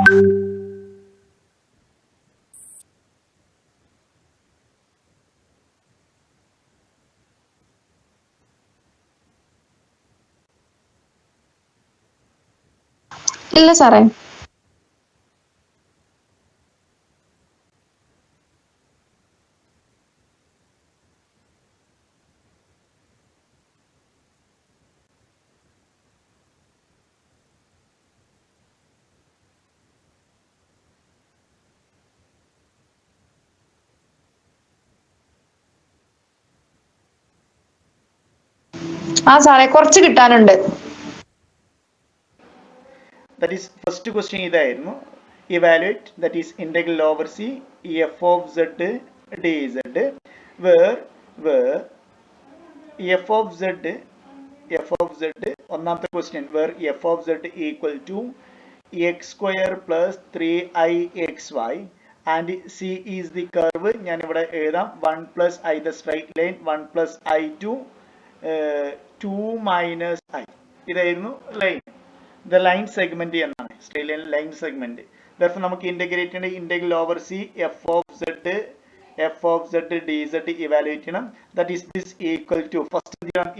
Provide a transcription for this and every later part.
ഇല്ല സാറേ. ആ സാറേ, കുറച്ച് കിട്ടാനുണ്ട്. That is first question ഇതായിരുന്നു. Evaluate, that is integral over C f of z dz, where f of z ഒന്നാമത്തെ question where f of z equal to x square plus 3ixy and C is the curve. ഞാൻ ഇവിടെ എഴുതാം 1 plus I the straight line 1 plus I2 2 minus I. ഇതായിരുന്നു line. The line segment എന്നാണ് straight line segment. Therefore നമുക്ക് integrate ചെയ്യേണ്ട integral over C f of z dz evaluate ചെയ്യണം. That is this equal to first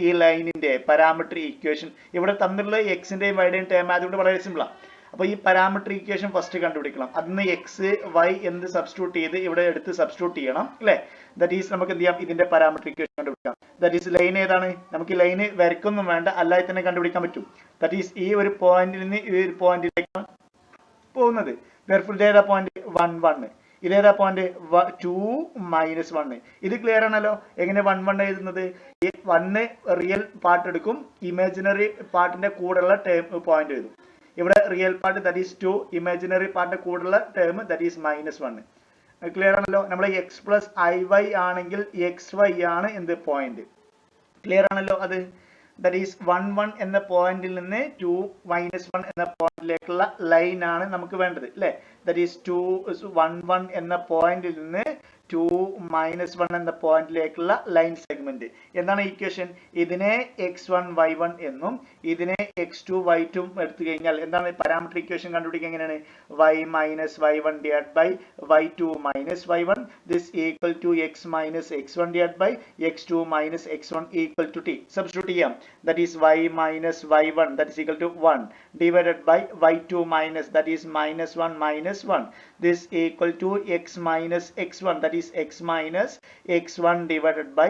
ഈ ലൈനിന്റെ parametric equation ഇവിടെ തന്നിട്ടുള്ള എക്സിന്റെയും വൈയുടെയും term ആയതുകൊണ്ട് വളരെ സിമ്പിൾ ആണ്. അപ്പോൾ ഈ പാരാമെട്രിക് ഇക്വേഷൻ ഫസ്റ്റ് കണ്ടുപിടിക്കണം. അതിന് എക്സ് വൈ എന്ത് സബ്സ്റ്റിറ്റ്യൂട്ട് ചെയ്ത് ഇവിടെ എടുത്ത് സബ്സ്റ്റിറ്റ്യൂട്ട് ചെയ്യണം അല്ലേ. ദാറ്റ് ഈസ് നമുക്ക് എന്ത് ചെയ്യാം, ഇതിന്റെ പാരാമെട്രിക് ഇക്വേഷൻ കണ്ടുപിടിക്കാം. ദാറ്റ് ഈസ് ലൈൻ ഏതാണ്, നമുക്ക് ഈ ലൈന് വരക്കൊന്നും വേണ്ട, അല്ലാതെ തന്നെ കണ്ടുപിടിക്കാൻ പറ്റും. ദാറ്റ് ഈസ് ഈ ഒരു പോയിന്റിൽ നിന്ന് ഈ ഒരു പോയിന്റിലേക്കാണ് പോകുന്നത്. therefore ഇതേതാ പോയിന്റ് 1 1, ഇതേതാ പോയിന്റ് 2 മൈനസ് 1. ഇത് ക്ലിയർ ആണല്ലോ. എങ്ങനെ 1 1 എഴുതുന്നത്, ഈ 1 റിയൽ പാർട്ട് എടുക്കും, ഇമാജിനറി പാർട്ടിന്റെ കൂടെയുള്ള ടേം പോയിന്റ് എഴുതും. ഇവിടെ real part that is 2, imaginary പാർട്ടിന്റെ കൂടെയുള്ള ടേം ദാറ്റ് ഈസ് -1. ക്ലിയർ ആണല്ലോ. നമ്മൾ എക്സ് പ്ലസ് ഐ വൈ ആണെങ്കിൽ എക്സ് വൈ ആണ് എന്ത് പോയിന്റ്. ക്ലിയർ ആണല്ലോ. അത് ദാറ്റ് ഈസ് 1 1 എന്ന പോയിന്റിൽ നിന്ന് 2 -1 എന്ന പോയിന്റിലേക്കുള്ള ലൈൻ ആണ് നമുക്ക് വേണ്ടത് അല്ലേ. ദാറ്റ് ഈസ് 1 1 എന്ന പോയിന്റിൽ നിന്ന് 2 -1 എന്ന പോയിന്റിലേക്കുള്ള ലൈൻ സെഗ്മെന്റ്. എന്താണ് ഇക്വേഷൻ, ഇതിനെ x1 y1 എന്നും ഇതിനെ x2 y2 എടുത്തു കഴിഞ്ഞാൽ എന്താണ് പാരാമെട്രിക് ഇക്വേഷൻ കണ്ടുപിടിക്കുക എങ്ങനെയാണ്, y minus y1 divided by y2 minus y1 this equal to x minus x1 divided by x2 minus x1 equal to t. Substitute ചെയ്യാം. that is y minus y1 that is equal to 1 divided by y2 minus that is -1 minus 1 this equal to x minus x1 that is x minus x1 divided by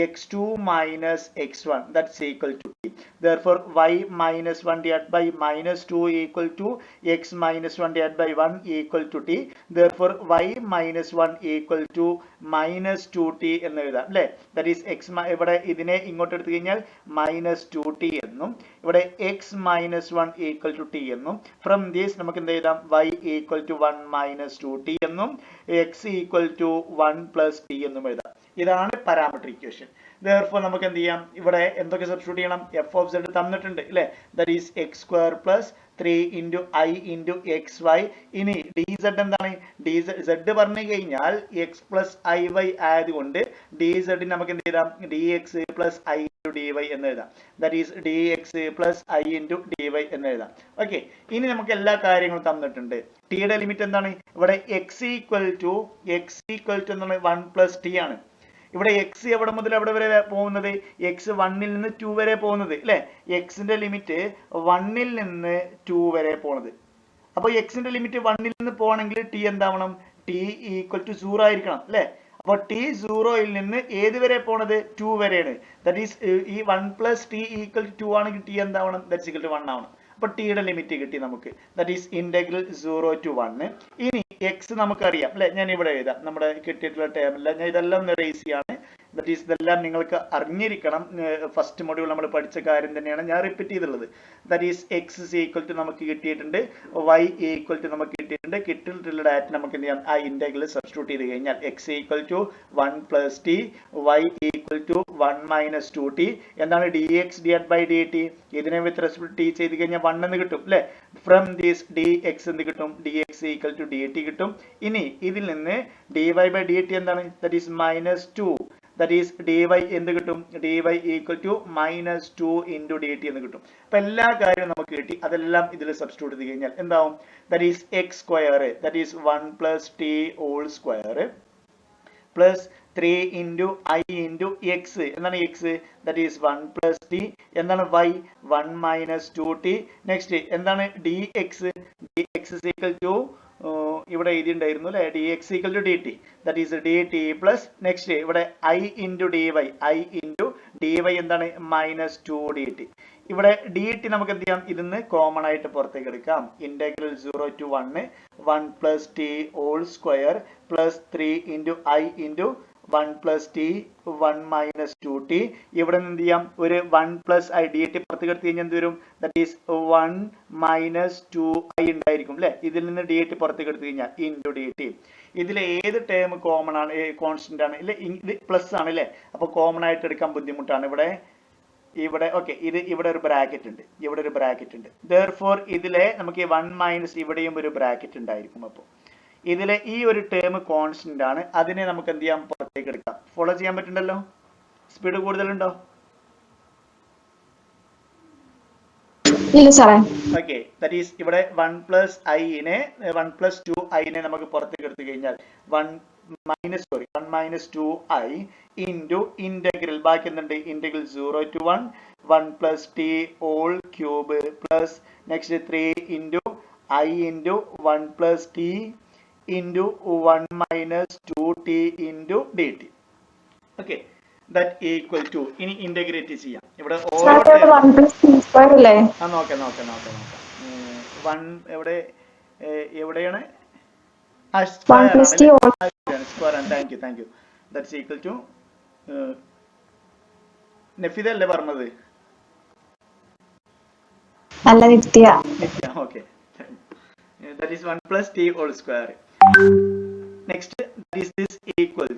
x2 minus x1 that's equal to t. Therefore y minus 1 divided by -2 equal to x minus 1 divided by 1 equal to t. Therefore y minus 1 equal to -2t എന്ന് എഴുതാം അല്ലേ. that is x ഇവിടെ ഇതിനെ ഇങ്ങോട്ട് എടുത്തു കഴിഞ്ഞാൽ -2t എന്നും ഇവിടെ x minus 1 equal to t എന്നും from this നമുക്ക് എന്ത് എഴുതാം, y equal to 1 minus 2t എന്നും x equal to 1 plus t എന്നും എഴുതാം. ഇതാണ് പാരാമെട്രിക് ഇക്വേഷൻ. therefore നമുക്ക് എന്ത് ചെയ്യാം, ഇവിടെ എന്തൊക്കെ സബ്സ്റ്റിറ്റ്യൂട്ട് ചെയ്യണം, f of z തന്നിട്ടുണ്ട് അല്ലേ. that is x square plus 3 into I into xy. ഇനി dz എന്താണ്, z പറഞ്ഞു കഴിഞ്ഞാൽ x plus iy ആയതുകൊണ്ട് dz നമുക്ക് എന്ത് ചെയ്താം, dx plus I into dy എന്ന് എഴുതാം. that is dx plus I into dy എന്ന് എഴുതാം. ഓക്കെ, ഇനി നമുക്ക് എല്ലാ കാര്യങ്ങളും തന്നിട്ടുണ്ട്. ടിയുടെ ലിമിറ്റ് എന്താണ്, ഇവിടെ x equal to എന്താണ് 1 plus t ആണ്. ഇവിടെ x എവിടെ മുതൽ എവിടെ വരെ പോകുന്നത്, x 1 ൽ നിന്ന് 2 വരെ പോകുന്നത് അല്ലേ. എക്സിന്റെ ലിമിറ്റ് 1 ൽ നിന്ന് 2 വരെ പോണത്. അപ്പോൾ എക്സിന്റെ ലിമിറ്റ് 1 ൽ നിന്ന് പോകണമെങ്കിൽ t എന്താവണം, t equal to 0 ആയിരിക്കണം അല്ലേ. അപ്പോൾ t 0 ൽ നിന്ന് ഏത് വരെ പോണത്, 2 വരെയാണ്. ദാറ്റ് ഈസ് ഈ 1 plus t equal to 2 ആണെങ്കിൽ t എന്താവണം, ദാറ്റ്സ് equal to 1 ആവണം. അപ്പോൾ ടിയുടെ ലിമിറ്റ് കിട്ടി നമുക്ക്. That is integral 0 to 1. ഇനി എക്സ് നമുക്കറിയാം അല്ലെ. ഞാൻ ഇവിടെ എഴുതാം, നമ്മുടെ കിട്ടിയിട്ടുള്ള ടേമില്ല, ഞാൻ ഇതെല്ലാം റേസ് ചെയ്യാണ്. ദാറ്റ് ഈസ് ഇതെല്ലാം നിങ്ങൾക്ക് അറിഞ്ഞിരിക്കണം. ഫസ്റ്റ് മൊഡ്യൂൾ നമ്മൾ പഠിച്ച കാര്യം തന്നെയാണ് ഞാൻ റിപ്പീറ്റ് ചെയ്തിട്ടുള്ളത്. That is x is equal to നമുക്ക് കിട്ടിയിട്ടുണ്ട്, വൈ ഈക്വൽ ടു നമുക്ക് കിട്ടിയിട്ടുണ്ട്. കിട്ടിയിട്ടുള്ള ഡാറ്റ നമുക്ക് എന്ത് ചെയ്യാം, ആ ഇന്റഗ്രൽ സബ്സ്റ്റിറ്റ്യൂട്ട് ചെയ്ത് കഴിഞ്ഞാൽ x equal to 1 plus t, y equal to 1 minus 2t. എന്താണ് dx divided by dt, ഇതിനെ വിത്ത് റെസ്പെക്ട് t ചെയ്ത് കഴിഞ്ഞാൽ 1 എന്ന് കിട്ടും അല്ലെ. ഫ്രം ദിസ് dx എന്ത് കിട്ടും, dx equal to dt കിട്ടും. ഇനി ഇതിൽ നിന്ന് dy by dt എന്താണ്, that is -2 that is d y എന്ത് കിട്ടും? D y equal to -2 into d t എന്ന് കിട്ടും. അപ്പൊ എല്ലാ കാര്യവും നമുക്ക് കിട്ടി. അതെല്ലാം ഇതിൽ സബ്സ്റ്റിറ്റ്യൂട്ട് ചെയ്ത് കഴിഞ്ഞാൽ എന്താവും? That is x square, that is 1 + t whole square plus 3 into i into x. എന്താണ് എക്സ്? That is 1 + t. എന്താണ് വൈ? 1 - 2t. നെക്സ്റ്റ് എന്താണ് d x? D x is equal to ഇവിടെ എഴുതിയിട്ടുണ്ടായിരുന്നു അല്ലെ, d x equal to d t, that is d t plus next ഇവിടെ i into d y, i into d y എന്താണ്? -2 d T. ഇവിടെ d t നമുക്ക് എന്ത് ചെയ്യാം? ഇതിന്ന് കോമൺ ആയിട്ട് പുറത്തേക്ക് എടുക്കാം. Integral 0 to 1 1 + t whole square plus 3 into i into 1 + t 1 - 2t. ഇവിടെ നിന്ന് എന്ത് ചെയ്യാം? ഒരു 1 + i ഡി ടി പുറത്തേക്ക് എടുത്ത് കഴിഞ്ഞാൽ എന്ത് വരും? ദാറ്റ് ഈസ് 1 - 2i ഉണ്ടായിരിക്കും അല്ലെ. ഇതിൽ നിന്ന് ഡി ടി പുറത്തേക്ക് എടുത്ത് കഴിഞ്ഞാൽ ഇൻറ്റു ഡി ടി. ഇതിൽ ഏത് ടേം കോമൺ ആണ്? കോൺസ്റ്റന്റ് ആണ് അല്ലെ, ഇത് പ്ലസ് ആണ് അല്ലെ. അപ്പൊ കോമൺ ആയിട്ട് എടുക്കാൻ ബുദ്ധിമുട്ടാണ്. ഇവിടെ ഓക്കെ, ഇവിടെ ഒരു ബ്രാക്കറ്റ് ഉണ്ട്, ഇവിടെ ഒരു ബ്രാക്കറ്റ് ഉണ്ട്. therefore ഇതിലെ നമുക്ക് 1 - ഇവിടെയും ഒരു ബ്രാക്കറ്റ് ഉണ്ടായിരിക്കും. അപ്പോൾ ഇതിലെ ഈ ഒരു ടേം കോൺസ്റ്റന്റ് ആണ്. അതിനെ നമുക്ക് എന്ത് ചെയ്യാം? പുറത്തേക്ക് എടുക്കാം. ഫോളോ ചെയ്യാൻ പറ്റുന്നുണ്ടല്ലോ? സ്പീഡ് കൂടുതലുണ്ടോ? ഇല്ല സാറേ. ഓക്കെ, ദാറ്റ് ഈസ് ഇവിടെ 1 + + 2i നമുക്ക് പുറത്തേക്ക് എടുത്തു കഴിഞ്ഞാൽ 1 - 2i ഇൻറ്റു ഇന്റഗ്രൽ ബാക്കി എന്തുണ്ട്? Integral 0 to 1 1 + t whole cube plus next 3 into i into 1 + t into 1 - 2t into d t. Okay, that equal to, ഇനി ഇന്റഗ്രേറ്റ് ചെയ്യാം. ഇവിടെ ഓരോ നോക്കാം. 1 എവിടെയാണ്? സ്ക്വയർ ആണ്. Thank you. That's equal to Nafeeda അല്ലേ പറഞ്ഞത്? Nithya. Okay, that is 1 + t whole square. Next, this equal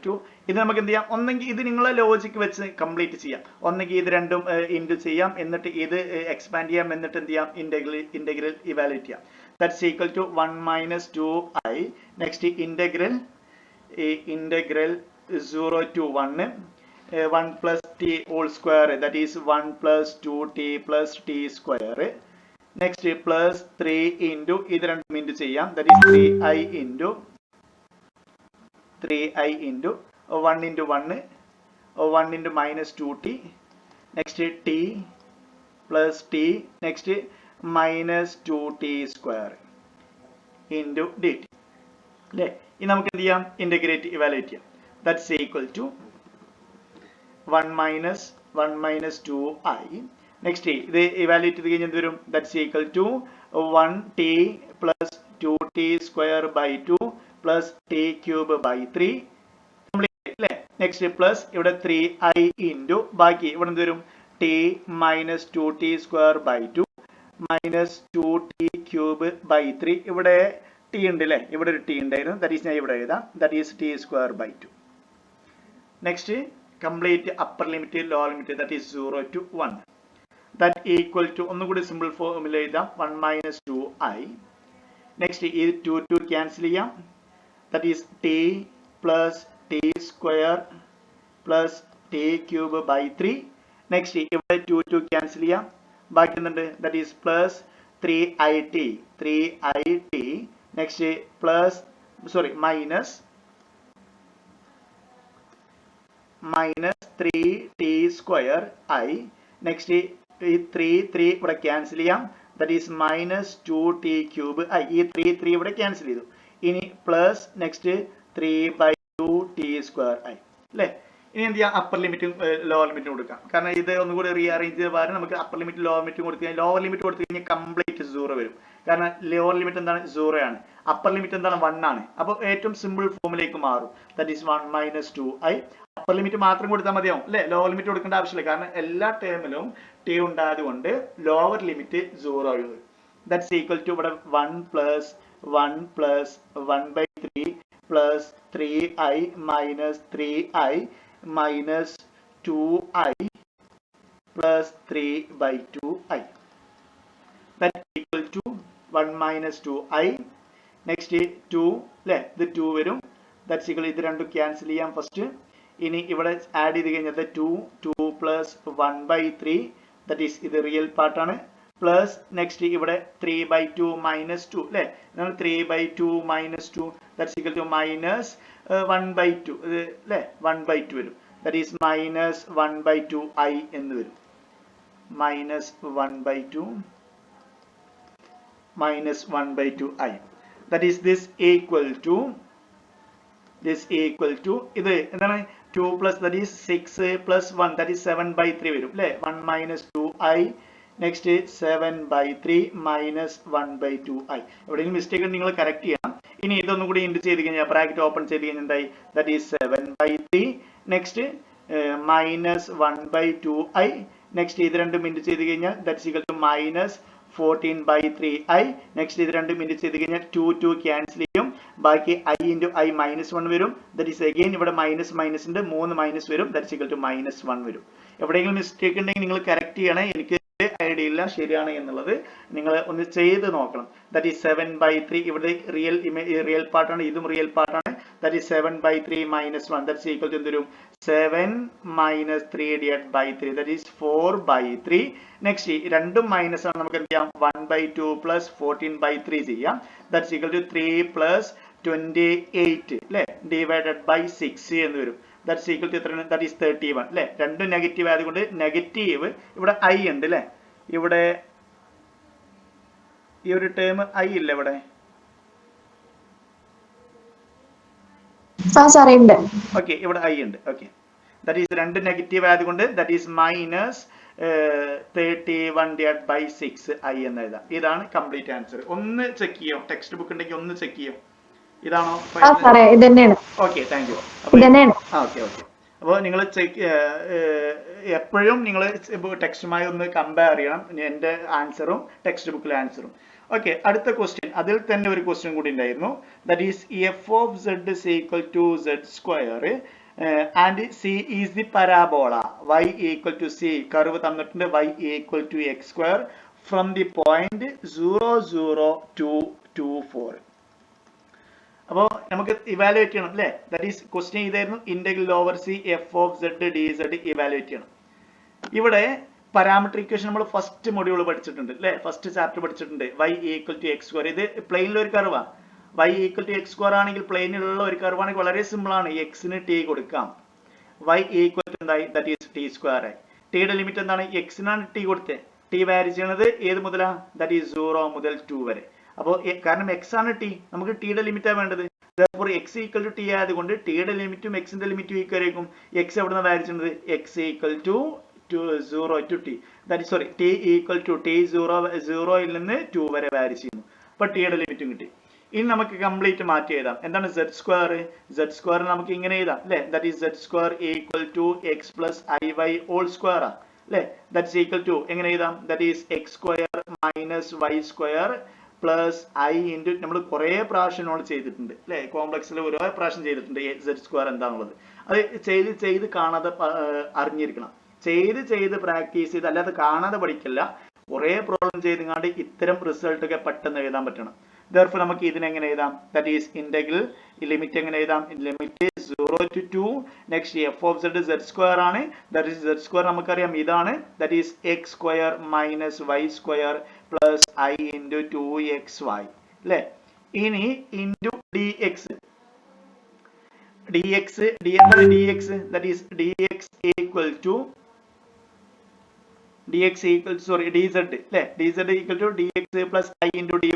to ഇത് നമുക്ക് എന്ത് ചെയ്യാം? ഒന്നെങ്കിൽ ഇത് നിങ്ങളെ ലോജിക് വെച്ച് കംപ്ലീറ്റ് ചെയ്യാം, ഒന്നെങ്കിൽ ഇത് രണ്ടും ഇൻറ്റു ചെയ്യാം, എന്നിട്ട് ഇത് എക്സ്പാൻഡ് ചെയ്യാം, എന്നിട്ട് എന്ത് ചെയ്യാം? ഇന്റഗ്രൽ ഇവാലുവേറ്റ് ചെയ്യാം. That's equal to 1 - 2i. Next integral 0 to 1 1 + t whole square, that is 1 + 2t + t square. Next plus 3 into ഇത് രണ്ടും ഇൻറ്റു ചെയ്യാം, that is 3i into 1 into 1 into -2t. Next t plus t next -2t square into d t അല്ലേ. ഇനി നമുക്ക് എന്ത് ചെയ്യാം? Integrate evaluate ചെയ്യാം. That's equal to 1 - 2i. Next ഇത് ഇവാലുവേറ്റ് ചെയ്ത് കഴിഞ്ഞാൽ എന്ത് വരും? That's equal to 1t plus 2t square by 2 plus t cube by 3 complete അല്ലേ. നെക്സ്റ്റ് പ്ലസ് ഇവിടെ 3i ഇൻറ്റു ബാക്കി ഇവിടെ എന്ത് വരും? t - 2t square by 2 minus 2t cube by 3. ഇവിടെ t ഉണ്ട് അല്ലേ, ഇവിടെ ഒരു t ഉണ്ടായിരുന്നു, ദാറ്റ് ഈസ് ഞാൻ ഇവിടെ എഴുതാം, that is t square by 2. Next complete upper limit lower limit, that is 0 to 1. That equal to ഒന്നുകൂടി സിമ്പിൾ ഫോമിൽ എഴുതാം, 1 - 2i. നെക്സ്റ്റ് ഈ 2 ക്യാൻസൽ ചെയ്യാം, that is t plus t square plus t cube by 3. Next ഇവിടെ 2 cancel ചെയ്യാം, ബാക്കി എന്തുണ്ട്? That is plus 3it. Next plus minus 3t square i. Next ഈ 3 ഇവിടെ ക്യാൻസൽ ചെയ്യാം, that is -2t cube i. ഈ 3 ഇവിടെ ക്യാൻസൽ ചെയ്തു. ഇനി plus next 3/2t square i അല്ലേ. ഇനി എന്ത് ചെയ്യാം? അപ്പർ ലിമിറ്റും ലോവർ ലിമിറ്റും കൊടുക്കാം, കാരണം ഇത് ഒന്നുകൂടി റീഅറേഞ്ച് ചെയ്ത പകരം നമുക്ക് അപ്പർ ലിമിറ്റ് ലോവർ ലിമിറ്റും കൊടുത്തു കഴിഞ്ഞാൽ, ലോവർ ലിമിറ്റ് കൊടുത്തു കഴിഞ്ഞാൽ കംപ്ലീറ്റ് 0 വരും, കാരണം ലോവർ ലിമിറ്റ് എന്താണ്? 0 ആണ്. അപ്പർ ലിമിറ്റ് എന്താണ്? 1 ആണ്. അപ്പോൾ ഏറ്റവും സിമ്പിൾ ഫോമിലേക്ക് മാറും, that is 1 - 2i. Upper limit മാത്രം കൊടുത്താൽ മതിയാവും അല്ലെ, ലോവർ ലിമിറ്റ് കൊടുക്കേണ്ട ആവശ്യമില്ല, കാരണം എല്ലാ ടേമിലും t ഉണ്ടായത് കൊണ്ട് ലോവർ ലിമിറ്റ് 0 ആയി. ദാറ്റ്സ് ഈക്വൽ ടു ഇവിടെ 1 + 1/3 plus 3i minus 3i minus 2i plus 3/2i. That equal to 1 - 2i. Next 2 അല്ലേ, ഇത് 2 വരും, ദാറ്റ്സ് ഈക്വൽ ഇത് രണ്ടും ക്യാൻസൽ ചെയ്യാം ഫസ്റ്റ്. ഇനി ഇവിടെ ആഡ് ചെയ്ത് കഴിഞ്ഞാൽ 2 പ്ലസ് 1/3 ദാറ്റ് ഈസ് ഇത് റിയൽ പാർട്ടാണ്. പ്ലസ് നെക്സ്റ്റ് ഇവിടെ 3/2 മൈനസ് 2 അല്ലേ, 3/2 minus 2 that's equal to minus 1/2 ഇത് അല്ലേ 1/2 വരും. ദാറ്റ് ഈസ് മൈനസ് 1/2 I എന്ന് വരും. Minus 1/2 minus 1/2 I. That is this equal to ഇത് എന്താണ് 2 plus that is 6 plus 1 that is 7/3 വരും അല്ലേ. 1 minus 2I next 7/3 minus 1/2 I. എവിടെയെങ്കിലും മിസ്റ്റേക്ക് നിങ്ങൾ കറക്റ്റ് ചെയ്യണം. ഇനി ഇതൊന്നും കൂടി ഇൻഡ് ചെയ്ത് കഴിഞ്ഞാൽ ബ്രാക്കറ്റ് ഓപ്പൺ ചെയ്ത് കഴിഞ്ഞാൽ എന്തായി that is 7/3 next minus 1/2 I next ഇത് രണ്ടും ഇൻഡ് ചെയ്ത് കഴിഞ്ഞാൽ that's equal to minus 14/3 I next ഇത് രണ്ടും ഇൻഡ് ചെയ്ത് കഴിഞ്ഞാൽ 2 ക്യാൻസൽ ചെയ്യും, ബാക്കി I into I minus 1 വരും. ദാറ്റ് ഈസ് അഗെയിൻ ഇവിടെ മൈനസിന്റെ 3 മൈനസ് വരും, ദാറ്റ്സ് ഈക്വൽ ടു -1 വരും. എവിടെയെങ്കിലും മിസ്റ്റേക്ക് ഉണ്ടെങ്കിൽ നിങ്ങൾ കറക്റ്റ് ചെയ്യണേ. എനിക്ക് ഐഡിയ ഇല്ല ശരിയാണ് എന്നുള്ളത്, നിങ്ങൾ ഒന്ന് ചെയ്ത് നോക്കണം. ദാറ്റ് ഈസ് 7/3 ഇവിടെ റിയൽ പാർട്ടാണ്, ഇതും റിയൽ പാർട്ടാണ്. That is 7/3 minus 1 that's equal to എന്ത് വരും 7 minus 3/3 ദാറ്റ് ഈസ് 4/3. നെക്സ്റ്റ് രണ്ടും മൈനസ് ആണ്, നമുക്ക് എന്ത് ചെയ്യാം 1/2 പ്ലസ് 14/3 ചെയ്യാം. ദാറ്റ്സ് ഈക്വൽ ടു 3 പ്ലസ് 28 അല്ലേ ഡിവൈഡഡ് ബൈ 6 എന്ന് വരും. ദാറ്റ്സ് ഈക്വൽ ടു എത്രയാണ് ദാറ്റ് ഈസ് 31 അല്ലേ. രണ്ടും നെഗറ്റീവ് ആയതുകൊണ്ട് നെഗറ്റീവ് ഇവിടെ I ഉണ്ട് അല്ലേ. ഇവിടെ ഈ ഒരു ടേം I ഇല്ല ഇവിടെ. ഓക്കെ ഇവിടെ I ഉണ്ട്. ഓക്കെ ദാറ്റ് ഈസ് രണ്ട് നെഗറ്റീവ് ആയതുകൊണ്ട് ദാറ്റ് ഈസ് മൈനസ് 31/6 I എന്ന് എഴുതാം. ഇതാണ് കംപ്ലീറ്റ് ആൻസർ. ഒന്ന് ചെക്ക് ചെയ്യോ, ടെക്സ്റ്റ് ബുക്ക് ഉണ്ടെങ്കിൽ ഒന്ന് ചെക്ക് ചെയ്യോ. ഇതാണോ? Okay thank you. ഓക്കെ അപ്പോൾ നിങ്ങൾ എപ്പോഴും നിങ്ങൾ ടെക്സ്റ്റുമായി ഒന്ന് കമ്പയർ ചെയ്യണം, എൻ്റെ ആൻസറും ടെക്സ്റ്റ് ബുക്കിലെ ആൻസറും. ഓക്കെ അടുത്ത ക്വസ്റ്റ്യൻ, അതിൽ തന്നെ ഒരു ക്വസ്റ്റ്യൻ കൂടി ഉണ്ടായിരുന്നു. That is f of z is equal to z square and c is the parabola y equal to c. Curve തന്നിട്ടുണ്ട് y equal to x square from the point 0, 0 to 2, 4. അപ്പോൾ നമുക്ക് evaluate ചെയ്യണം അല്ലേ. That is question ഇതായിരുന്നു, integral over c f of z dz evaluate ചെയ്യണം. ഇവിടെ parametric equation നമ്മൾ first module പഠിച്ചിട്ടുണ്ട് അല്ലേ, ഫസ്റ്റ് ചാപ്റ്റർ പഠിച്ചിട്ടുണ്ട്. y equal to x square ഇത് പ്ലെയിനിൽ ഒരു കർവാണ്. y equal to x square ആണെങ്കിൽ പ്ലെയിനിലുള്ള ഒരു കർവാണെങ്കിൽ വളരെ സിമ്പിൾ ആണ്, എക്സിന് t കൊടുക്കാം. y equal to എന്തായി ദാറ്റ് ഈസ് t സ്ക്വയർ ആയി. ടിയുടെ ലിമിറ്റ് എന്താണ്, എക്സിനാണ് t കൊടുത്തത്. t വാരി ചെയ്യുന്നത് ഏത് മുതലാ ദാറ്റ് ഈസ് 0 മുതൽ 2 വരെ. അപ്പോൾ കാരണം x ആണ് t, നമുക്ക് ടിയുടെ ലിമിറ്റാണ് വേണ്ടത്. therefore x equal to t ആയതുകൊണ്ട് ടിയുടെ ലിമിറ്റും എക്സിന്റെ ലിമിറ്റും ഈക്വൽ ആയിരിക്കും. x എവിടുന്ന വാരി ചെയ്യുന്നത് x equal to 0 to t that is sorry t equal to t 0 ൽ നിന്ന് 2 വരെ വാരി ചെയ്യുന്നു. അപ്പോൾ ടിയുടെ ലിമിറ്റും കിട്ടി. ഇനി നമുക്ക് കംപ്ലീറ്റ് മാറ്റി എഴുതാം. എന്താണ് z സ്ക്വയർ നമുക്ക് ഇങ്ങനെ എഴുതാം അല്ലേ. That is z square equal to x plus iy whole square ആണ് അല്ലേ. ദാറ്റ്സ് ഈക്വൽ ടു എങ്ങനെ എഴുതാം, that is x square minus y square plus I into നമ്മൾ കുറേ പ്രാവശ്യം നോട്ട് ചെയ്തിട്ടുണ്ട് അല്ലേ, കോംപ്ലക്സിൽ ഓരോ പ്രാവശ്യം ചെയ്തിട്ടുണ്ട് z സ്ക്വയർ എന്താണുള്ളത്. അത് ചെയ്ത് കാണാതെ അറിഞ്ഞിരിക്കണം, ചെയ്ത് പ്രാക്ടീസ് ചെയ്ത്, അല്ലാതെ കാണാതെ പഠിക്കില്ല. കുറേ പ്രോബ്ലം ചെയ്തുകൊണ്ട് ഇത്തരം റിസൾട്ട് ഒക്കെ പെട്ടെന്ന് എഴുതാൻ പറ്റണം. therefore നമുക്ക് ഇതിനെങ്ങനെ എഴുതാം, ദാറ്റ് ഈസ് ഇന്റഗ്രൽ ലിമിറ്റ് എങ്ങനെ എഴുതാം, limit 0 to 2 next f of z z square ആണ്. ദാറ്റ് ഈസ് z സ്ക്വയർ നമുക്കറിയാം ഇതാണ്, that is x square minus y square plus I into 2xy അല്ലേ. ഇനി into dx that is dx equal to dz അല്ലേ, dz equal to dx plus I into dy.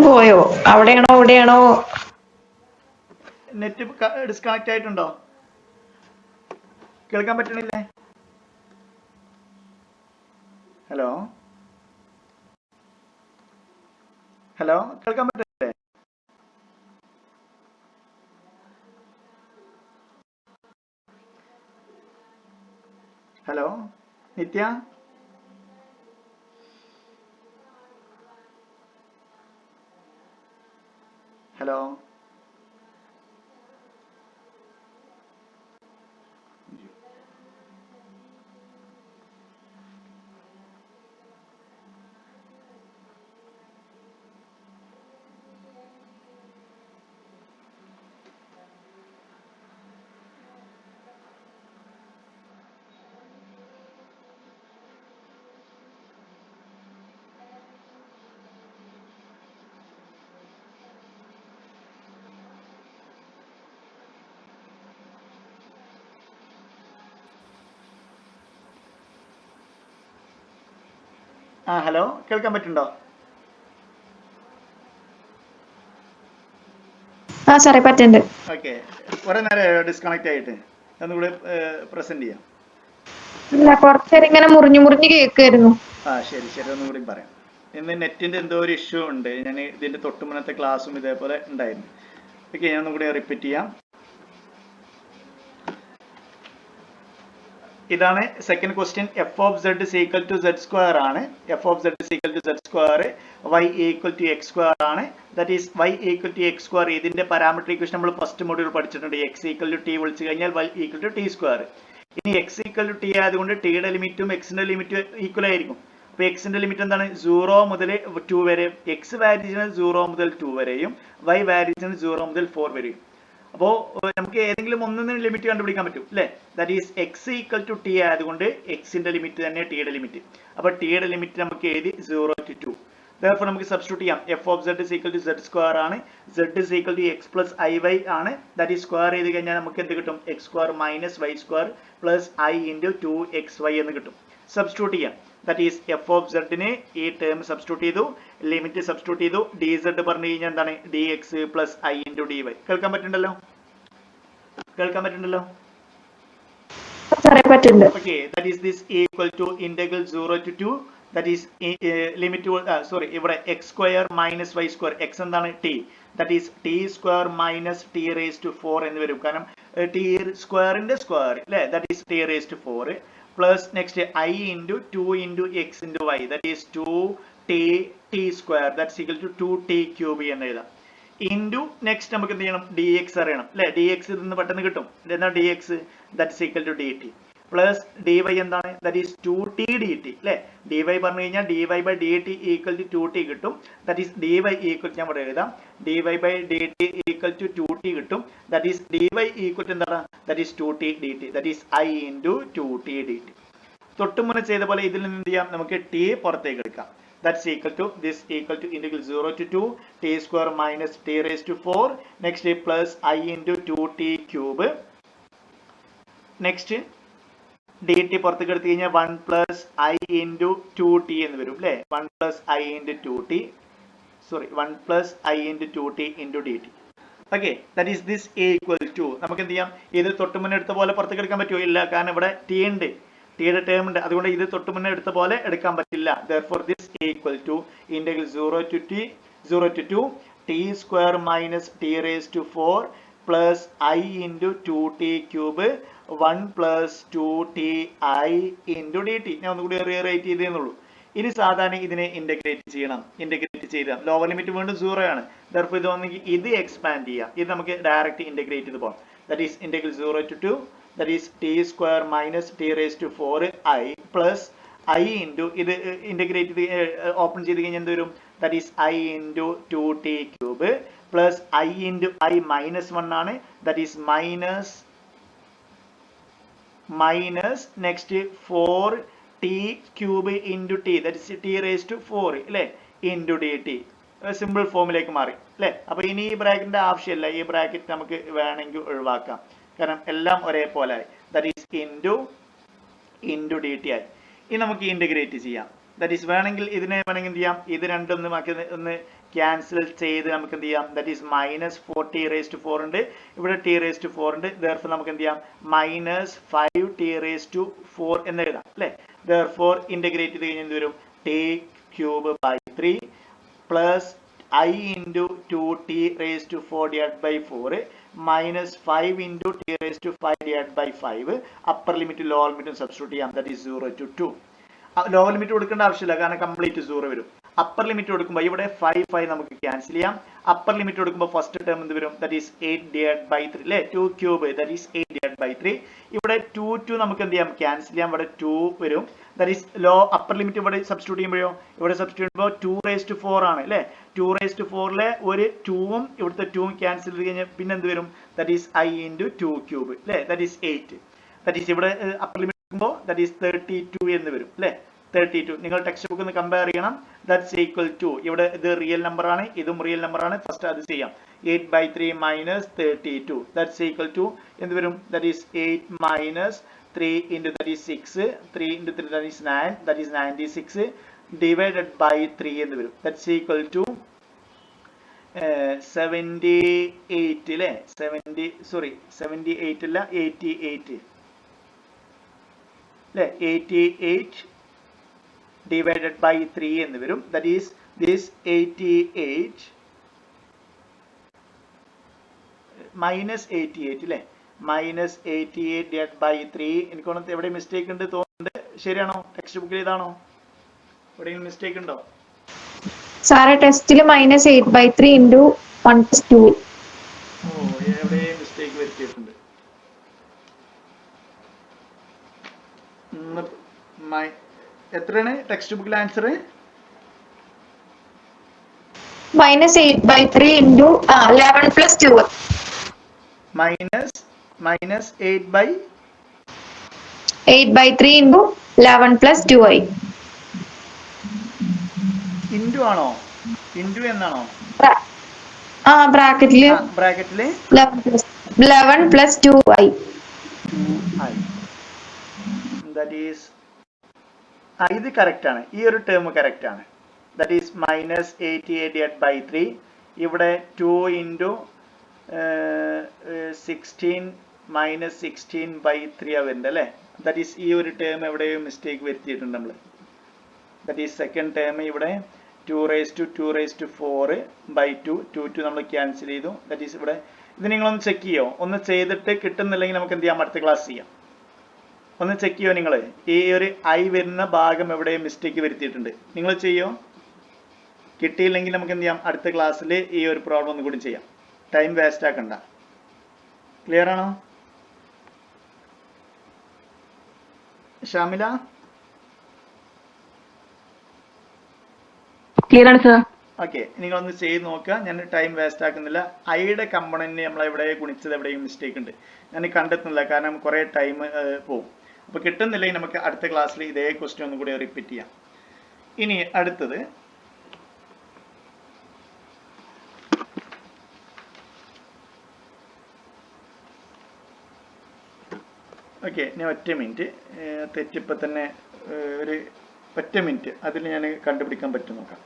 പോയോ, അവിടെയാണോ net disconnect ആയിട്ടുണ്ടോ, കേൾക്കാൻ പറ്റണില്ലേ? Hello കേൾക്കാൻ പറ്റില്ലേ? ഹലോ നിത്യ, hello hello, കേൾക്കാൻ പറ്റുന്നുണ്ടോ? സാറേ പറ്റുന്നുണ്ട്. ഓക്കെ, കുറെ നേരം ഡിസ്കണക്ട് ആയിട്ട് ഒന്നുകൂടി പ്രസന്റ് ചെയ്യാം. ഇല്ല, കുറച്ചേരം ഇങ്ങനെ മുറിഞ്ഞു മുറിഞ്ഞു കേൾക്കായിരുന്നു. ശരി ശരി, ഒന്നുകൂടി പറയാം. ഇന്ന് നെറ്റിന്റെ എന്തോ ഒരു ഇഷ്യൂ ഉണ്ട്. ഞാൻ ഇതിന്റെ തൊട്ട് മുന്നത്തെ ക്ലാസ്സും ഇതേപോലെ ഉണ്ടായിരുന്നു. ഓക്കെ, ഞാൻ ഒന്നുകൂടി റിപ്പീറ്റ് ചെയ്യാം. ഇതാണ് second question. F of z is equal to z square ആണ്. F of z is equal to z square, y equal to x square ആണ്. That is y equal to x square. ഇതിന്റെ parametric equation നമ്മൾ first module പഠിച്ചിട്ടുണ്ട്. X equal to t വിളിച്ചു കഴിഞ്ഞാൽ y equal to t square. ഇനി x equal to t ആയതുകൊണ്ട് ടിയുടെ ലിമിറ്റും എക്സിന്റെ ലിമിറ്റും ഈക്വൽ ആയിരിക്കും. അപ്പൊ എക്സിന്റെ ലിമിറ്റ് എന്താണ്? 0 മുതൽ 2 വരെ. എക്സ് വാല്യൂ ചെയ്യുന്നത് 0 മുതൽ 2 വരെയും വൈ വാല്യൂ ചെയ്യുന്നത് 0 മുതൽ 4 വരെയും. അപ്പോൾ നമുക്ക് ഏതെങ്കിലും ഒന്നിനും ലിമിറ്റ് കണ്ടുപിടിക്കാൻ പറ്റും അല്ലേ? That is x equal to t ആയതുകൊണ്ട് എക്സിന്റെ ലിമിറ്റ് തന്നെ ടിയുടെ ലിമിറ്റ്. അപ്പൊ ടിയുടെ ലിമിറ്റ് നമുക്ക് എഴുതി 0 to 2. Therefore നമുക്ക് സബ്സ്റ്റിറ്റ്യൂട്ട് ചെയ്യാം. F of z is equal to z square ആണ്. Z is equal to x plus i y ആണ്. ദാറ്റ് ഈസ് സ്ക്വയർ ചെയ്ത് കഴിഞ്ഞാൽ നമുക്ക് എന്ത് കിട്ടും? X square minus y square plus i into 2xy എന്ന് കിട്ടും. സബ്സ്റ്റിറ്റ്യൂട്ട് ചെയ്യാം. ദാറ്റ് ഈസ് എഫ് ഓഫ് സെഡിന് ഈ ടേം സബ്സ്റ്റിറ്റ്യൂട്ട് ചെയ്തു, ലിമിറ്റ് സബ്സ്റ്റിറ്റ്യൂട്ട് ചെയ്തു. ഡി സെഡ് പറഞ്ഞു കഴിഞ്ഞാൽ എന്താണ്? D x plus i into d y. കേൾക്കാൻ പറ്റുന്നുണ്ടല്ലോ? കേൾക്കാൻ പറ്റുന്നുണ്ടല്ലോ? Okay, that is this equal to integral 0 to 2. That is limit sorry, ഇവിടെ x square minus y square. X എന്താണ്? T. That is t square minus t raise to 4 എന്ന് വരും. കാരണം t സ്ക്വയറിന്റെ square അല്ലേ? That is t raise to 4 plus next i into 2 into x into y. That is 2t t square. That's equal to 2t cube എന്ന് എഴുതാം. Into next നമുക്ക് എന്ത് ചെയ്യണം? ഡി എക്സ് അറിയണം അല്ലെ? ഡി എക്സ് ഇതിന്ന് പെട്ടെന്ന് കിട്ടും. എന്താ d x? That's equal to d t plus d y എന്താണ്? That is 2t d t അല്ലെ? ഡി വൈ പറഞ്ഞു കഴിഞ്ഞാൽ d y by d t equal to 2t കിട്ടും. That is d y equal, ഞാൻ ഇവിടെ എഴുതാം, d y by d t equal to 2t കിട്ടും. That is d y equal to എന്താണ്? That is 2t d t. That is i into 2t d T. തൊട്ടുമുന്നേ ചെയ്ത പോലെ ഇതിൽ നിന്ന് എന്ത് ചെയ്യാം? നമുക്ക് ടി പുറത്തേക്ക് എടുക്കാം. That's equal to this equal to integral 0 to 2 t square minus t raised to 4. Next plus I into 2t cube. Next dt പുറത്തേക്ക് എടുത്തു കഴിഞ്ഞാൽ 1 plus I into 2t എന്ന് വരും അല്ലേ? 1 plus I into 2t, sorry, 1 plus I into 2t into dt. Okay, that is this equal to, നമുക്ക് എന്ത് ചെയ്യാം? ഇത് തൊട്ടുമുന്നേ എടുത്ത പോലെ പുറത്തേക്ക് എടുക്കാൻ പറ്റുമോ? ഇല്ല, കാരണം ഇവിടെ t ഉണ്ട്, ടിയുടെ ടേം ഉണ്ട്. അതുകൊണ്ട് ഇത് തൊട്ട് മുന്നേ എടുത്ത പോലെ എടുക്കാൻ പറ്റില്ല. Therefore this equal to integral 0 to 2 t square minus t raised to 4 plus I into 2t cube 1 plus 2ti into dt. ഞാൻ ഒന്നുകൂടി റീറൈറ്റ് ചെയ്തേന്നുള്ളൂ. ഇനി സാധാരണ ഇതിനെ ഇന്റഗ്രേറ്റ് ചെയ്യണം. ഇന്റഗ്രേറ്റ് ചെയ്താൽ ലോവർ ലിമിറ്റ് വീണ്ടും 0 ആണ്. Therefore ഇത് വന്നെങ്കിൽ ഇത് എക്സ്പാൻഡ് ചെയ്യാം. ഇത് നമുക്ക് ഡയറക്റ്റ് ഇന്റഗ്രേറ്റ് ചെയ്ത് പോകാം. That is integral 0 to 2, that is t square minus t raised to 4i plus I into ഇത് ഇന്റഗ്രേറ്റ് ഓപ്പൺ ചെയ്ത് കഴിഞ്ഞാൽ എന്ത് വരും? That is I into 2t cube plus I into I minus 1 ആണ്. That is minus next 4t cube into t, that is t raised to 4 അല്ലേ? into dt. Simple ഫോമിലേക്ക് മാറി അല്ലേ? അപ്പൊ ഇനി ഈ ബ്രാക്കറ്റിന്റെ ആവശ്യമില്ല. ഈ ബ്രാക്കറ്റ് നമുക്ക് വേണമെങ്കിൽ ഒഴിവാക്കാം, കാരണം എല്ലാം ഒരേപോലെ ആയി. That is into d T ആയി. ഇനി നമുക്ക് ഇന്റഗ്രേറ്റ് ചെയ്യാം. ദാറ്റ് ഈസ് വേണമെങ്കിൽ ഇതിനെ വേണമെങ്കിൽ എന്ത് ചെയ്യാം? ഇത് രണ്ടൊന്ന് ഒന്ന് ക്യാൻസൽ ചെയ്ത് നമുക്ക് എന്ത് ചെയ്യാം? That is minus 4t raised to 4 ഉണ്ട്, ഇവിടെ t raised to 4 ഉണ്ട്. Therefore നമുക്ക് എന്ത് ചെയ്യാം? മൈനസ് 5t raised to 4 എന്ന് എഴുതാം അല്ലേ? Therefore ഇന്റഗ്രേറ്റ് ചെയ്ത് കഴിഞ്ഞാൽ എന്ത് വരും? t cube by 3 plus I into 2t raised to 4 divided by 4 minus 5 into t raised to 5 divided by 5. upper limit lower limit substitute ചെയ്യാം. That is 0 to 2. Lower limit കൊടുക്കേണ്ട ആവശ്യമില്ല, കാരണം കംപ്ലീറ്റ് 0 വരും. Upper limit കൊടുക്കുമ്പോൾ ഇവിടെ 5 നമുക്ക് cancel ചെയ്യാം. Upper limit കൊടുക്കുമ്പോൾ ഫസ്റ്റ് ടേം എന്ത് വരും? ദാറ്റ് ഈസ് 8 divided by 3 അല്ലേ? 2 cube, that is 8 divided by 3. ഇവിടെ 2 നമുക്ക് എന്ത് ചെയ്യാം? ക്യാൻസൽ ചെയ്യാം. ഇവിടെ 2 വരും. ദാറ്റ് ഈസ് അപ്പർ ലിമിറ്റ് ഇവിടെ സബ്സ്റ്റിറ്റ്യൂട്ട് ചെയ്യുമ്പോഴോ? ഇവിടെ സബ്സ്റ്റിറ്റ്യൂട്ട് ചെയ്യുമ്പോൾ 2 raised to 4 ആണ് അല്ലേ? 2 raised to 4ലെ ഒരു 2ഉം ഇവിടുത്തെ 2ഉം ക്യാൻസൽ ചെയ്ത് കഴിഞ്ഞാൽ പിന്നെ എന്ത് വരും? That is I into 2 cube അല്ലേ? That is 8. ദാറ്റ് ഈസ് ഇവിടെ അപ്പർ ലിമിറ്റ് കൊടുക്കുമ്പോൾ ദാറ്റ് ഈസ് 32 എന്ന് വരും അല്ലേ? 32. നിങ്ങൾ ടെക്സ്റ്റ് ബുക്ക് ഒന്ന് കമ്പയർ ചെയ്യണം. ദാറ്റ്സ് ഈക്വൽ ടു, ഇവിടെ ഇത് റിയൽ നമ്പർ ആണ്, ഇതും റിയൽ നമ്പർ ആണ്. ഫസ്റ്റ് അത് ചെയ്യാം. 8 by 3 minus 32. That's equal to എന്ത് വരും? That is 8 minus 3 into that is 6. 3 into 3 that is 9. That is 96. divided by 3 എന്ന് വരും. That's equal to 78 അല്ലേ 78 അല്ല 88 അല്ലേ 88 divided by 3 എന്ന് വരും. That is this 88 minus 88 അല്ലേ മൈനസ് 88 divided by 3. എനിക്ക് തോന്നുന്നത് എവിടെ മിസ്റ്റേക്ക് ഉണ്ട് തോന്നുന്നുണ്ട്. ശരിയാണോ? ടെക്സ്റ്റ് ബുക്കിൽ ഇതാണോ? എവിടെയെങ്കിലും മിസ്റ്റേക്ക് ഉണ്ടോ? സാറെ ടെസ്റ്റിൽ -8/3 into 1+2. ഓ എവിടെ മിസ്റ്റേക്ക് വരുത്തിയിട്ടുണ്ട്. എത്രയാണ് ടെക്സ്റ്റ് ബുക്കിൽ answer? -8/3 into 11+2. -8/3 into 11+2i. Into ആണോ? ഇൻറ്റു എന്നാണോ? ബ്രാക്കറ്റില് 11+2i. That is ഇത് കറക്റ്റ് ആണ്. ഈ ഒരു ടേം കറക്റ്റ് ആണ്. That is -88 divided by 3. ഇവിടെ 2 into 16 - 16/3 വരുന്നുണ്ട് അല്ലേ? ദാറ്റ് ഈസ് ഈ ഒരു ടേം എവിടെയോ മിസ്റ്റേക്ക് വരുത്തിയിട്ടുണ്ട് നമ്മൾ. ദാറ്റ് ഈസ് സെക്കൻഡ് ടേം ഇവിടെ 2⁴/2 നമ്മൾ ക്യാൻസൽ ചെയ്തു. ദാറ്റ് ഈസ് ഇവിടെ ഇത് നിങ്ങളൊന്ന് ചെക്ക് ചെയ്യോ? ഒന്ന് ചെയ്തിട്ട് കിട്ടുന്നില്ലെങ്കിൽ നമുക്ക് എന്ത് ചെയ്യാം? അടുത്ത ക്ലാസ് ചെയ്യാം. ഒന്ന് ചെക്ക് ചെയ്യോ നിങ്ങൾ? ഈ ഒരു ഐ വരുന്ന ഭാഗം എവിടെയും മിസ്റ്റേക്ക് വരുത്തിയിട്ടുണ്ട്. നിങ്ങൾ ചെയ്യോ? കിട്ടിയില്ലെങ്കിൽ നമുക്ക് എന്ത് ചെയ്യാം? അടുത്ത ക്ലാസ്സിൽ ഈ ഒരു പ്രോബ്ലം ഒന്നും കൂടി ചെയ്യാം. ടൈം വേസ്റ്റ് ആക്കണ്ട. ക്ലിയർ ആണോ? ഷാമില ക്ലിയർ ആണ് സർ. ഓക്കെ, നിങ്ങളൊന്ന് ചെയ്ത് നോക്കുക. ഞാൻ ടൈം വേസ്റ്റ് ആക്കുന്നില്ല. ഐയുടെ കമ്പണന്റ് നമ്മൾ എവിടെ ഗുണിച്ചത് എവിടെയും മിസ്റ്റേക്ക് ഉണ്ട്. ഞാൻ കണ്ടെത്തുന്നില്ല, കാരണം കുറെ ടൈം പോകും. അപ്പോൾ കിട്ടുന്നില്ലെങ്കിൽ നമുക്ക് അടുത്ത ക്ലാസ്സിൽ ഇതേ ക്വസ്റ്റ്യൻ ഒന്നും കൂടി റിപ്പീറ്റ് ചെയ്യാം. ഇനി അടുത്തത് ഓക്കെ, ഞാൻ ഒറ്റ മിനിറ്റ് തെറ്റിപ്പോൾ തന്നെ ഒരു ഒറ്റ മിനിറ്റ് അതിൽ ഞാൻ കണ്ടുപിടിക്കാൻ പറ്റും നോക്കാം.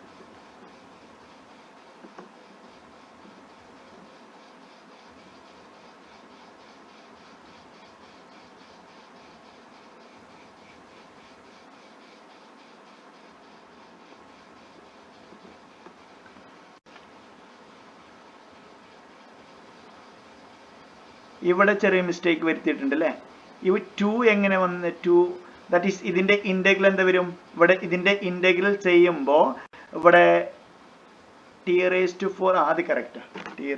ഇവിടെ ചെറിയ മിസ്റ്റേക്ക് വരുത്തിയിട്ടുണ്ട് അല്ലേ? ഇവ 2 എങ്ങനെ വന്ന് 2 ദാറ്റ് ഈസ് ഇതിന്റെ ഇന്റഗ്രൽ എന്താ വരും? ഇവിടെ ഇതിന്റെ ഇന്റഗ്രൽ ചെയ്യുമ്പോൾ ഇവിടെ t⁴ അത് കറക്റ്റ് t⁴.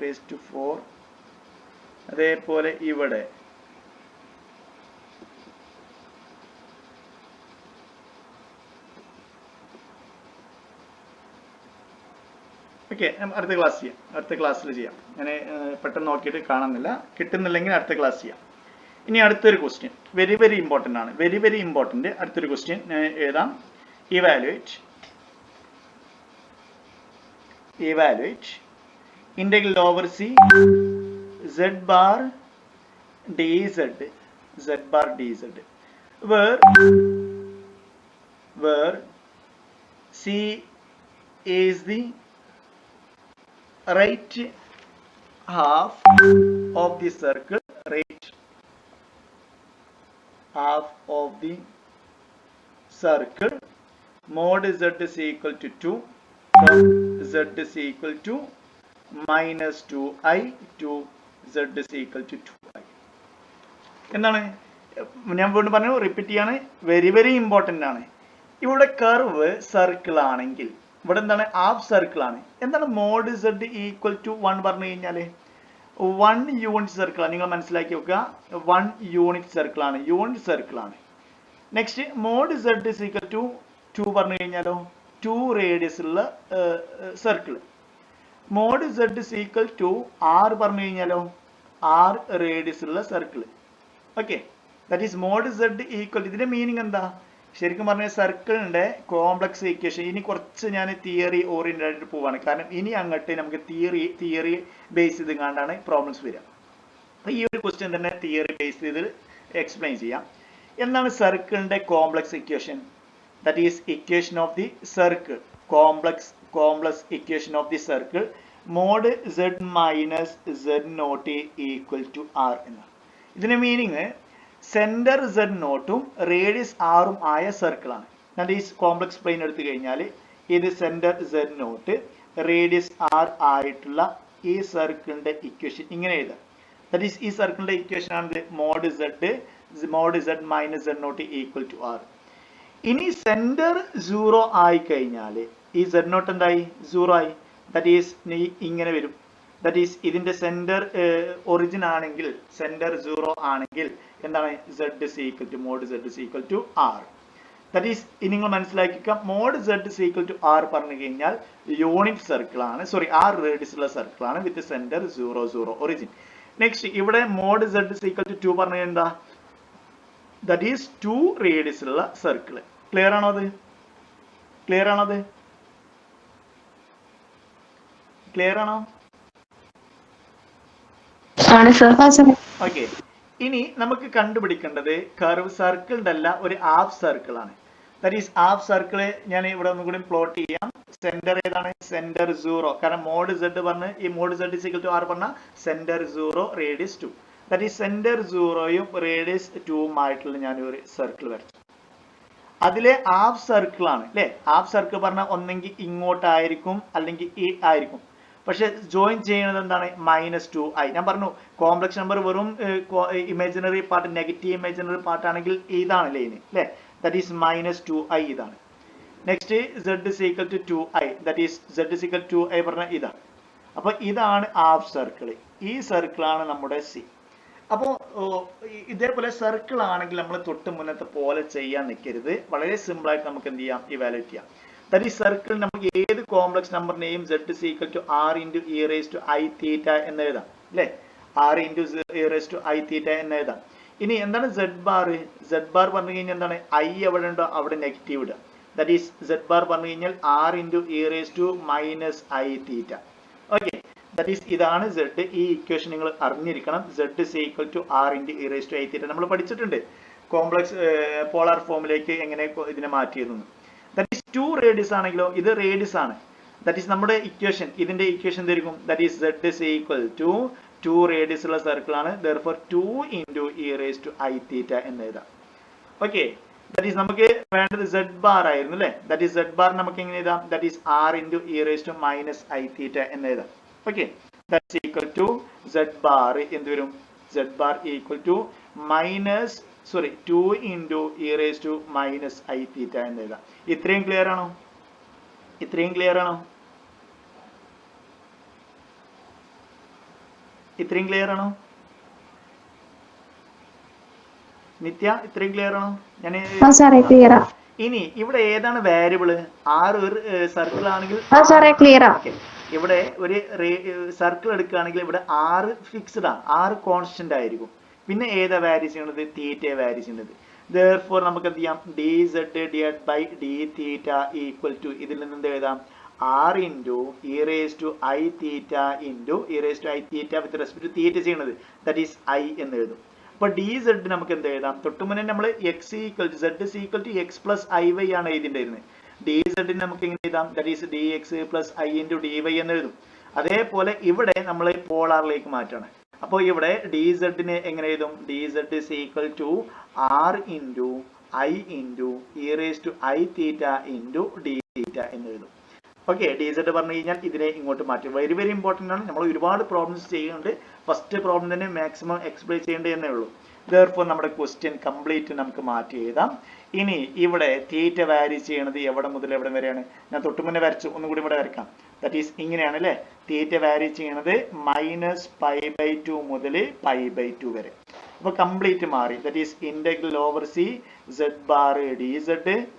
അതേപോലെ ഇവിടെ ഓക്കെ, അടുത്ത ക്ലാസ് ചെയ്യാം. അടുത്ത ക്ലാസ്സിൽ ചെയ്യാം. ഞാൻ പെട്ടെന്ന് നോക്കിയിട്ട് കാണുന്നില്ല. കിട്ടുന്നില്ലെങ്കിൽ അടുത്ത ക്ലാസ് ചെയ്യാം. ഇനി അടുത്തൊരു ക്വസ്റ്റ്യൻ വെരി വെരി ഇമ്പോർട്ടൻ്റ് ആണ്. വെരി വെരി ഇമ്പോർട്ടൻ്റ് അടുത്തൊരു ക്വസ്റ്റ്യൻ എഴുതാം. Evaluate integral over c z bar dz where c is the right half of the circle, right half of the circle, mod z is equal to 2, from z is equal to -2i to z is equal to 2i. എന്താണ് ഞാൻ വീണ്ടും പറഞ്ഞു, repeat ചെയ്യാണ്. Very very important ആണ്. ഇവിടെ curve circle ആണെങ്കിൽ ഇവിടെ എന്താണ്? ഹാഫ് സർക്കിൾ ആണ്. എന്താണ് മോഡ് z ഈക്വൽ ടു 1 പറഞ്ഞു കഴിഞ്ഞാൽ 1 യൂണിറ്റ് സർക്കിൾ ആണ്. നിങ്ങൾ മനസ്സിലാക്കി വെക്കുക, 1 യൂണിറ്റ് സർക്കിൾ ആണ്. Next mod z is equal to 2 പറഞ്ഞു കഴിഞ്ഞാലോ 2 റേഡിയസ് ഉള്ള circle. Mod z is equal to r പറഞ്ഞു കഴിഞ്ഞാലോ r റേഡിയസ് ഉള്ള circle. Okay, that is mod z equal. ഇതിന്റെ മീനിങ് എന്താ? ശരിക്കും പറഞ്ഞാൽ സർക്കിളിന്റെ കോംപ്ലക്സ് ഇക്വേഷൻ. ഇനി കുറച്ച് ഞാൻ തിയറി ഓറിയന്റഡ് ആയിട്ട് പോവാണ്, കാരണം ഇനി അങ്ങോട്ട് നമുക്ക് തിയറി ബേസ് ചെയ്ത് കണ്ടാണ് പ്രോബ്ലംസ് വരിക. അപ്പോൾ ഈ ഒരു ക്വസ്റ്റ്യൻ തന്നെ തിയറി ബേസ് ചെയ്ത് എക്സ്പ്ലെയിൻ ചെയ്യാം. എന്താണ് സർക്കിളിന്റെ complex equation? that is equation of the circle, complex equation of the circle, mod z minus z naught equal to r എന്നാണ്. ഇതിന്റെ മീനിങ് സെന്റർ z നോട്ടും റേഡിയസ് ആറും ആയ സർക്കിൾ ആണ്. ദാറ്റ് ഈസ് കോംപ്ലക്സ് പ്ലെയിൻ എടുത്തു കഴിഞ്ഞാൽ ഇത് centre z nought radius r ആയിട്ടുള്ള ഈ സർക്കിളിന്റെ ഇക്വേഷൻ ഇങ്ങനെ എഴുതാം. ദാറ്റ് ഈസ് ഈ സർക്കിളിന്റെ ഇക്വേഷൻ ആണ് mod z minus z naught equal to r. ഇനി സെന്റർ 0 ആയി കഴിഞ്ഞാൽ ഈ z നോട്ട് എന്തായി 0 ആയി. ദാറ്റ് ഈസ് ഇങ്ങനെ വരും. ദാറ്റ് ഈസ് ഇതിന്റെ സെന്റർ ഒറിജിൻ ആണെങ്കിൽ സെന്റർ 0 ആണെങ്കിൽ എന്താണ് z is equal to mod z is equal to r. That is നിങ്ങൾ മനസ്സിലാക്കിക്കുക, mod z is equal to r പറഞ്ഞു കഴിഞ്ഞാൽ യൂണിറ്റ് സർക്കിൾ ആണ്, സോറി r റേഡിയസ് ഉള്ള സർക്കിൾ ആണ് വിത്ത് സെന്റർ 0 0 ഒറിജിൻ. നെക്സ്റ്റ് ഇവിടെ mod z is equal to 2 പറഞ്ഞു എന്താ, that is 2 radius ഉള്ള സർക്കിൾ. ക്ലിയർ ആണോ അത്? ക്ലിയർ ആണോ അത്? ക്ലിയർ ആണോ? ഓക്കെ. ഇനി നമുക്ക് കണ്ടുപിടിക്കേണ്ടത് കർവ് സർക്കിളിന്റെ അല്ല, ഒരു ഹാഫ് സർക്കിൾ ആണ്. That is half circle. ഞാൻ ഇവിടെ ഒന്നും കൂടി പ്ലോട്ട് ചെയ്യാം. സെന്റർ ഏതാണ്? സെന്റർ 0. കാരണം മോഡ് z പറഞ്ഞ് ഈ mod z is equal to r പറഞ്ഞ centre 0 radius 2. That is centre 0യും റേഡിയസ് 2ഉം ആയിട്ടുള്ള ഞാൻ ഒരു സർക്കിൾ വരച്ചു. അതിലെ ഹാഫ് സർക്കിൾ ആണ് അല്ലെ. ഹാഫ് സർക്കിൾ പറഞ്ഞാൽ ഒന്നെങ്കിൽ ഇങ്ങോട്ടായിരിക്കും അല്ലെങ്കിൽ ഈ ആയിരിക്കും. പക്ഷെ ജോയിൻ ചെയ്യുന്നത് എന്താണ്? -2i. ഞാൻ പറഞ്ഞു കോംപ്ലക്സ് നമ്പർ വെറും imaginary part, negative imaginary part ആണെങ്കിൽ ഇതാണ് ലൈന് അല്ലെ. ദാറ്റ് ഈസ് -2i ഇതാണ്. Next z is equal to 2i. That is z is equal to 2i പറഞ്ഞ ഇതാണ്. അപ്പൊ ഇതാണ് ഹാഫ് സർക്കിൾ. ഈ സർക്കിൾ ആണ് നമ്മുടെ സി. അപ്പോൾ ഇതേപോലെ സർക്കിൾ ആണെങ്കിൽ നമ്മൾ തൊട്ട് മുന്നത്തെ പോലെ ചെയ്യാൻ നിൽക്കരുത്. വളരെ സിമ്പിൾ ആയിട്ട് നമുക്ക് എന്ത് ചെയ്യാം? ഇവാലുവേറ്റ് ചെയ്യാം. ദാറ്റ് ഈ സർക്കിൾ നമുക്ക് ഏത് complex നമ്പറിനെയും z is equal to r into e raised to i theta എന്ന് എഴുതാം അല്ലെ. r into e raised to i theta എന്ന് എഴുതാം. ഇനി എന്താണ് z ബാർ? z ബാർ പറഞ്ഞു കഴിഞ്ഞാൽ എന്താണ്? i എവിടെ ഉണ്ടോ അവിടെ നെഗറ്റീവ് ഇടുക. ദാറ്റ് ഈസ് z ബാർ പറഞ്ഞു കഴിഞ്ഞാൽ r into e raised to minus i theta. Okay, that is ഇതാണ് z. ഈ ഇക്വേഷൻ നിങ്ങൾ അറിഞ്ഞിരിക്കണം. z is equal to r into e raised to i theta നമ്മൾ പഠിച്ചിട്ടുണ്ട്. കോംപ്ലക്സ് പോളാർ ഫോമിലേക്ക് എങ്ങനെ ഇതിനെ മാറ്റിയതെന്ന്. ദാറ്റ് ഈസ് 2 റേഡിയസ് ആണെങ്കിലോ ഇത് റേഡിയസ് ആണ്. ദാറ്റ് ഈസ് നമ്മുടെ ഇക്വേഷൻ. ഇതിന്റെ ഇക്വേഷൻ എന്തായിരിക്കും? That is z is equal to 2 radius ഉള്ള സർക്കിൾ ആണ്. therefore 2 into e raised to i theta എന്ന് എഴുതാം. ഓക്കെ, ദാറ്റ് ഈസ് നമുക്ക് വേണ്ടത് z ബാർ ആയിരുന്നു അല്ലെ. ദാറ്റ് ഈസ് z ബാർ നമുക്ക് എങ്ങനെ എഴുതാം? That is r into e raised to minus i theta എന്ന് എഴുതാം. Okay, that's equal to z bar എന്ത് വരും? z bar equal to 2 into e raised to minus i theta എന്ന് എഴുതാം. ഇത്രയും ക്ലിയർ ആണോ? ഇത്രയും ക്ലിയർ ആണോ? ഇത്രയും ക്ലിയർ ആണോ? നിത്യ ഇത്രയും ക്ലിയർ ആണോ? ഞാൻ ഇനി ഇവിടെ ഏതാണ് വേരിയബിള്? r ഒരു സർക്കിൾ ആണെങ്കിൽ ഇവിടെ ഒരു സർക്കിൾ എടുക്കുകയാണെങ്കിൽ ഇവിടെ r ഫിക്സ്ഡ് ആണ്, r കോൺസ്റ്റന്റ് ആയിരിക്കും. പിന്നെ ഏതാ വാരി ചെയ്യുന്നത്? തീറ്റ വാരി ചെയ്യുന്നത്. therefore നമുക്ക് എന്ത് ചെയ്യാം? dz divided by d theta equal to ഇതിൽ നിന്ന് എന്ത് എഴുതാം? r into e raised to i theta into e raised to i theta with respect to theta ചെയ്യുന്നത് that is i എന്ന് എഴുതും. അപ്പോൾ dz നമുക്ക് എന്ത് എഴുതാം? തൊട്ടുമുന്നേ നമ്മൾ x equal to z is equal to x plus iy ആണ് എഴുതിയിട്ടുണ്ടായിരുന്നത്. dz നമുക്ക് എങ്ങനെ എഴുതാം? that is dx plus i into dy എന്ന് എഴുതും. അതേപോലെ ഇവിടെ നമ്മൾ പോളാറിലേക്ക് മാറ്റാണ്. അപ്പോൾ ഇവിടെ dz നെ എങ്ങനെ എഴുതും? dz is equal to r into i into e raised to i theta into d theta എന്ന് എഴുതും. ഓക്കെ, dz പറഞ്ഞു കഴിഞ്ഞാൽ ഇതിനെ ഇങ്ങോട്ട് മാറ്റും. വെരി വെരി ഇമ്പോർട്ടൻ്റ് ആണ്. നമ്മൾ ഒരുപാട് പ്രോബ്ലംസ് ചെയ്യുന്നുണ്ട്. ഫസ്റ്റ് പ്രോബ്ലം തന്നെ മാക്സിമം എക്സ്പ്ലെയിൻ ചെയ്യേണ്ടത് എന്നേ ഉള്ളൂ. therefore നമ്മുടെ ക്വസ്റ്റ്യൻ കംപ്ലീറ്റ് നമുക്ക് മാറ്റി എഴുതാം. ഇനി ഇവിടെ തീറ്റ വാരി ചെയ്യണത് എവിടെ മുതൽ എവിടെ വരെയാണ്? ഞാൻ തൊട്ട് മുന്നേ വരച്ചു, ഒന്നും കൂടി ഇവിടെ വരക്കാം. ദാറ്റ് ഈസ് ഇങ്ങനെയാണ് അല്ലേ. തീറ്റ വാരി ചെയ്യണത് -π/2 മുതൽ π/2 വരെ. അപ്പോൾ കംപ്ലീറ്റ് മാറി. That is integral over C z bar dz.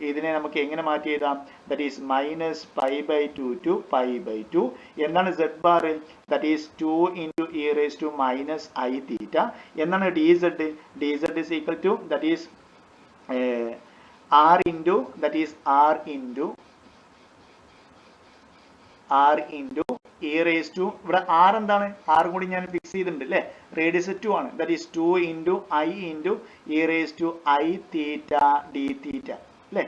ഇതിനെ നമുക്ക് എങ്ങനെ മാറ്റി എഴുതാം? That is -π/2 to π/2. എന്താണ് z bar? That is 2 into e raised to minus i theta. എന്താണ് dz? dz is equal to that is r into that is r into e raised to ഇവിടെ r എന്താണ്? r കൂടി ഞാൻ fix ചെയ്തിട്ടുണ്ട് അല്ലേ. Radius 2 ആണ്. that is 2 into i into e raised to i theta d theta അല്ലേ.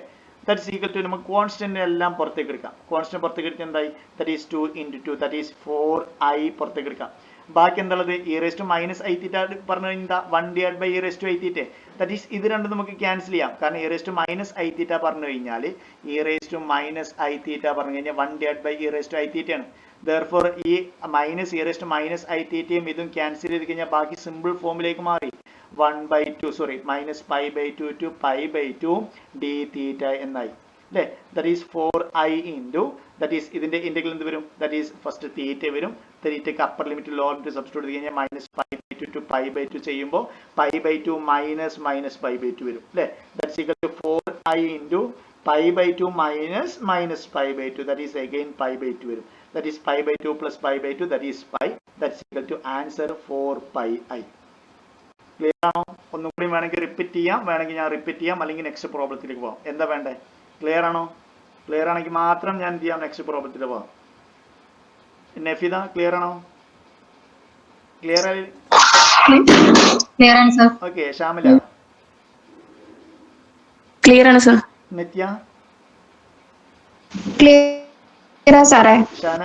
That is equal to നമുക്ക് constant എല്ലാം പുറത്തേക്ക് എടുക്കാം. കോൺസ്റ്റന്റ് പുറത്തേക്ക് എടുത്ത് എന്തായി? That is 2 into 2 that is 4i പുറത്തേക്ക് എടുക്കാം. ബാക്കി എന്താണുള്ളത്? e raised to minus i theta പറഞ്ഞു കഴിഞ്ഞാൽ 1 divided by e raised to i theta. That is ഇത് രണ്ടും നമുക്ക് ക്യാൻസൽ ചെയ്യാം. കാരണം e raised to minus i theta പറഞ്ഞു കഴിഞ്ഞാൽ e raised to minus i theta പറഞ്ഞു കഴിഞ്ഞാൽ 1 divided by e raised to i theta ആണ്. therefore ഈ minus e raised to minus i theta ഇതും ക്യാൻസൽ ചെയ്ത് കഴിഞ്ഞാൽ ബാക്കി സിമ്പിൾ ഫോമിലേക്ക് മാറി. 1/2 minus pi by 2 to pi by 2 d theta എന്നായി അല്ലേ? That is 4i into that is ഇതിന്റെ ഇന്റഗ്രൽ എന്ത് വരും? ദാറ്റ് ഈസ് ഫസ്റ്റ് തീറ്റ വരും. തീറ്റയ്ക്ക് upper limit lower limit substitute ചെയ്ത് കഴിഞ്ഞാൽ minus pi by 2 to pi by 2 ചെയ്യുമ്പോൾ pi by 2 minus pi by 2 വരും അല്ലേ? That's equal to 4i into pi by 2 minus pi by 2 that is again pi by 2 വരും. that is pi by 2 plus pi by 2 that is pi. that's equal to answer 4pi. Clear ആണോ? ഒന്നും കൂടി വേണമെങ്കിൽ repeat ചെയ്യാം, വേണമെങ്കിൽ ഞാൻ repeat ചെയ്യാം, അല്ലെങ്കിൽ നെക്സ്റ്റ് പ്രോബ്ലത്തിലേക്ക് പോകാം. എന്താ വേണ്ടേ? ക്ലിയർ ആണോ? ക്ലിയർ ആണെങ്കിൽ മാത്രം ഞാൻ എന്ത് ചെയ്യാം? നെക്സ്റ്റ് പ്രോബ്ലത്തിൽ പോകാം. നഫീദ ക്ലിയർ ആണോ? ക്ലിയർ ആയി? ക്ലിയർ ആണ് സർ. ഓക്കെ. ഷാമില ക്ലിയർ ആണ് സർ. നിത്യ ക്ലിയർ ആ സാറേ. ഷാന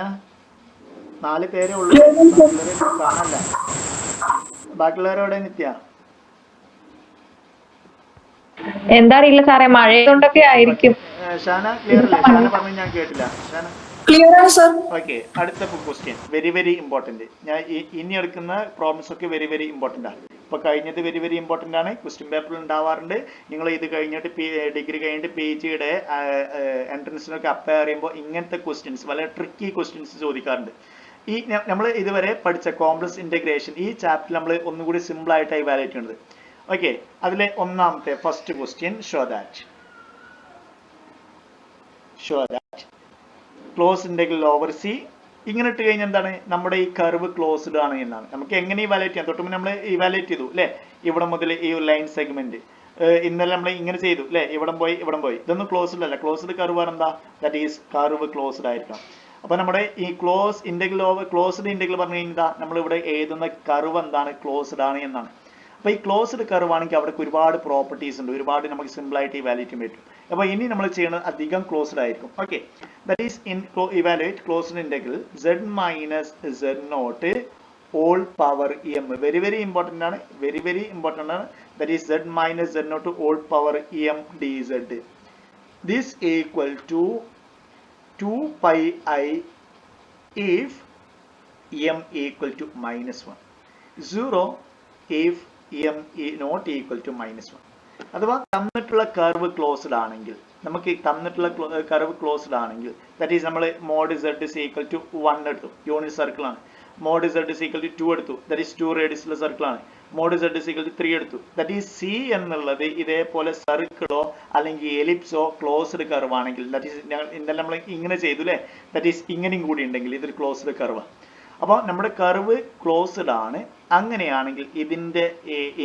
4 പേരേ ഉള്ളൂ, കാണാനല്ല. ബാക്കിയുള്ളവരോടെ നിത്യ എന്താ അറിയില്ല സാറേ, മഴയൊണ്ടൊക്കെ ആയിരിക്കും. ഷാന ക്ലിയർ അല്ലേ? ഷാന പറഞ്ഞു ഞാൻ കേട്ടില്ല. ഷാന ക്ലിയർ ആണ് സർ. ഓക്കെ. അടുത്ത ക്വസ്റ്റ്യൻ വെരി വെരി ഇമ്പോർട്ടന്റ്. ഞാൻ ഇനി എടുക്കുന്ന പ്രോബ്ലംസ് ഒക്കെ വെരി വെരി ഇമ്പോർട്ടന്റ് ആണ്. ഇപ്പൊ കഴിഞ്ഞത് വെരി വെരി ഇമ്പോർട്ടന്റ് ആണ്, ക്വസ്റ്റ്യൻ പേപ്പറിൽ ഉണ്ടാവാറുണ്ട്. നിങ്ങൾ ഇത് കഴിഞ്ഞിട്ട് ഡിഗ്രി കഴിഞ്ഞിട്ട് PGയുടെ എൻട്രൻസിനൊക്കെ അപ്പയർ ചെയ്യുമ്പോൾ ഇങ്ങനത്തെ ക്വസ്റ്റ്യൻസ് വളരെ ട്രിക്കി ക്വസ്റ്റ്യൻസ് ചോദിക്കാറുണ്ട്. ഈ നമ്മൾ ഇതുവരെ പഠിച്ച കോംപ്ലക്സ് ഇന്റഗ്രേഷൻ ഈ ചാപ്റ്ററിൽ നമ്മൾ ഒന്നുകൂടി സിമ്പിൾ ആയിട്ട് ഇവാലുവേറ്റ് ചെയ്യുന്നത്. ഓക്കെ. അതിലെ ഒന്നാമത്തെ first question show that close integral over C ഇങ്ങനെ ഇട്ട് കഴിഞ്ഞാൽ എന്താണ്? നമ്മുടെ ഈ കർവ് ക്ലോസ്ഡ് ആണ് എന്നാണ്. നമുക്ക് എങ്ങനെ ഇവാലുവേറ്റ് ചെയ്യാം? തൊട്ട് മുന്നേ നമ്മൾ ഇവാലുവേറ്റ് ചെയ്തു അല്ലേ? ഇവിടെ മുതൽ ഈ ലൈൻ സെഗ്മെന്റ് ഇന്നലെ നമ്മൾ ഇങ്ങനെ ചെയ്തു അല്ലേ? ഇവിടെ പോയി ഇതൊന്നും ക്ലോസ്ഡ് അല്ല. ക്ലോസ്ഡ് കർവ് എന്താ? ദാറ്റ് ഈസ് കർവ് ക്ലോസ്ഡ് ആയിരിക്കണം. അപ്പൊ നമ്മുടെ ഈ close integral over closed integral പറഞ്ഞു കഴിഞ്ഞാൽ നമ്മൾ ഇവിടെ എഴുതുന്ന കർവ് എന്താണ്? ക്ലോസ്ഡ് ആണ് എന്നാണ്. അപ്പൊ ഈ ക്ലോസ്ഡ് കർവ് ആണെങ്കിൽ അവിടെ ഒരുപാട് പ്രോപ്പർട്ടീസ് ഉണ്ട്, ഒരുപാട് നമുക്ക് സിമ്പിൾ ആയിട്ട് ഇവാലുവേറ്റ് ചെയ്യാൻ പറ്റും. അപ്പൊ ഇനി നമ്മൾ ചെയ്യുന്നത് അധികം ക്ലോസ്ഡ് ആയിരിക്കും. Okay. That is evaluate closed integral z minus z nought whole power m. Very very important ആണ്, വെരി വെരി ഇമ്പോർട്ടന്റ് ആണ്. That is z minus z nought whole power m dz. This equal to 2pi if m equal to -1, 0 if m not equal to -1. അഥവാ തന്നിട്ടുള്ള curve closed ആണെങ്കിൽ, നമുക്ക് തന്നിട്ടുള്ള curve closed ആണെങ്കിൽ that is നമ്മൾ mod z is equal to 1 എടുത്തു, unit circle ആണ്. Mod z is equal to 2 എടുത്തു, ദാറ്റ് ഈസ് 2 റേഡിയസ് ഉള്ള സർക്കിൾ ആണ്. Mod z is equal to 3 എടുത്തു, ദാറ്റ് ഈസ് c എന്നുള്ളത് ഇതേപോലെ സർക്കിളോ അല്ലെങ്കിൽ എലിപ്സോ ക്ലോസ്ഡ് കർവ് ആണെങ്കിൽ, ദാറ്റ് ഈസ് ഇന്നലെ നമ്മൾ ഇങ്ങനെ ചെയ്തു അല്ലേ? ദാറ്റ് ഈസ് ഇങ്ങനെയും കൂടി ഉണ്ടെങ്കിൽ ഇതൊരു ക്ലോസ്ഡ് കർവ്. അപ്പോൾ നമ്മുടെ കർവ് ക്ലോസ്ഡ് ആണ്. അങ്ങനെയാണെങ്കിൽ ഇതിന്റെ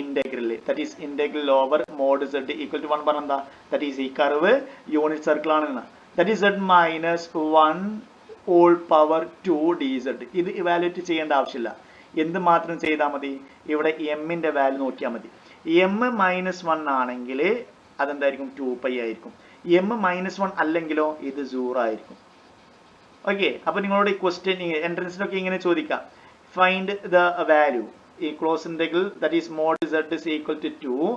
integral that is integral over mod z equal to 1 പറഞ്ഞാ ദാറ്റ് ഈസ് ഈ കർവ് യൂണിറ്റ് സർക്കിൾ ആണെന്ന്. That is z minus 1 whole power 2 dz. ഇത് ഇവാലുവേറ്റ് ചെയ്യേണ്ട ആവശ്യമില്ല, എന്ത് മാത്രം ചെയ്താൽ മതി? ഇവിടെ എമ്മിന്റെ വാല്യൂ നോക്കിയാൽ മതി. m -1 ആണെങ്കിൽ അതെന്തായിരിക്കും? 2π ആയിരിക്കും. m -1 അല്ലെങ്കിലോ ഇത് 0 ആയിരിക്കും. ഓക്കെ. അപ്പൊ നിങ്ങളോട് ഈ ക്വസ്റ്റ്യൻ എൻട്രൻസിനൊക്കെ ഇങ്ങനെ ചോദിക്കാം, ഫൈൻഡ് ദ വാല്യൂ ഈ close integral that is mod z is equal to 2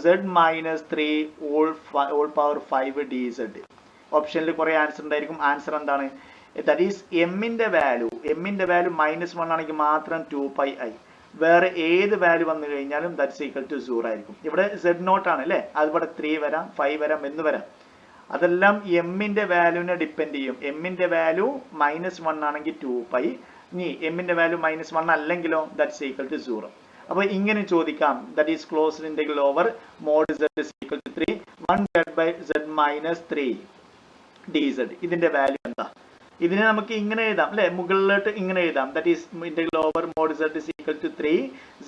z minus 3 all power 5 dz. ഓപ്ഷനിൽ കുറെ ആൻസർ ഉണ്ടായിരിക്കും. ആൻസർ എന്താണ്? ദാറ്റ് ഈസ് എമ്മിന്റെ വാല്യൂ -1 ആണെങ്കിൽ മാത്രം 2πi. വേറെ ഏത് വാല്യൂ വന്നു കഴിഞ്ഞാലും ദാറ്റ്സ് ഈക്വൽ ടു 0 ആയിരിക്കും. ഇവിടെ z നോട്ട് ആണ് അല്ലേ? അതിവിടെ 3 വരാം, 5 വരാം, എന്ന് വരാം. അതെല്ലാം എമ്മിന്റെ വാല്യൂവിനെ ഡിപ്പെൻഡ് ചെയ്യും. എമ്മിന്റെ വാല്യൂ -1 ആണെങ്കിൽ 2π, ഇനി എമ്മിന്റെ വാല്യൂ -1 അല്ലെങ്കിലോ ദാറ്റ്സ് ഈക്വൽ ടു 0. അപ്പൊ ഇങ്ങനെ ചോദിക്കാം, that is closed integral over mod z is equal to 3 1 divided by z minus 3 dz. ഇതിന്റെ വാല്യൂ എന്താ? ഇതിനെ നമുക്ക് ഇങ്ങനെ എഴുതാം അല്ലെ? മുകളിലോട്ട് ഇങ്ങനെ എഴുതാം, that is integral over mod z is equal to 3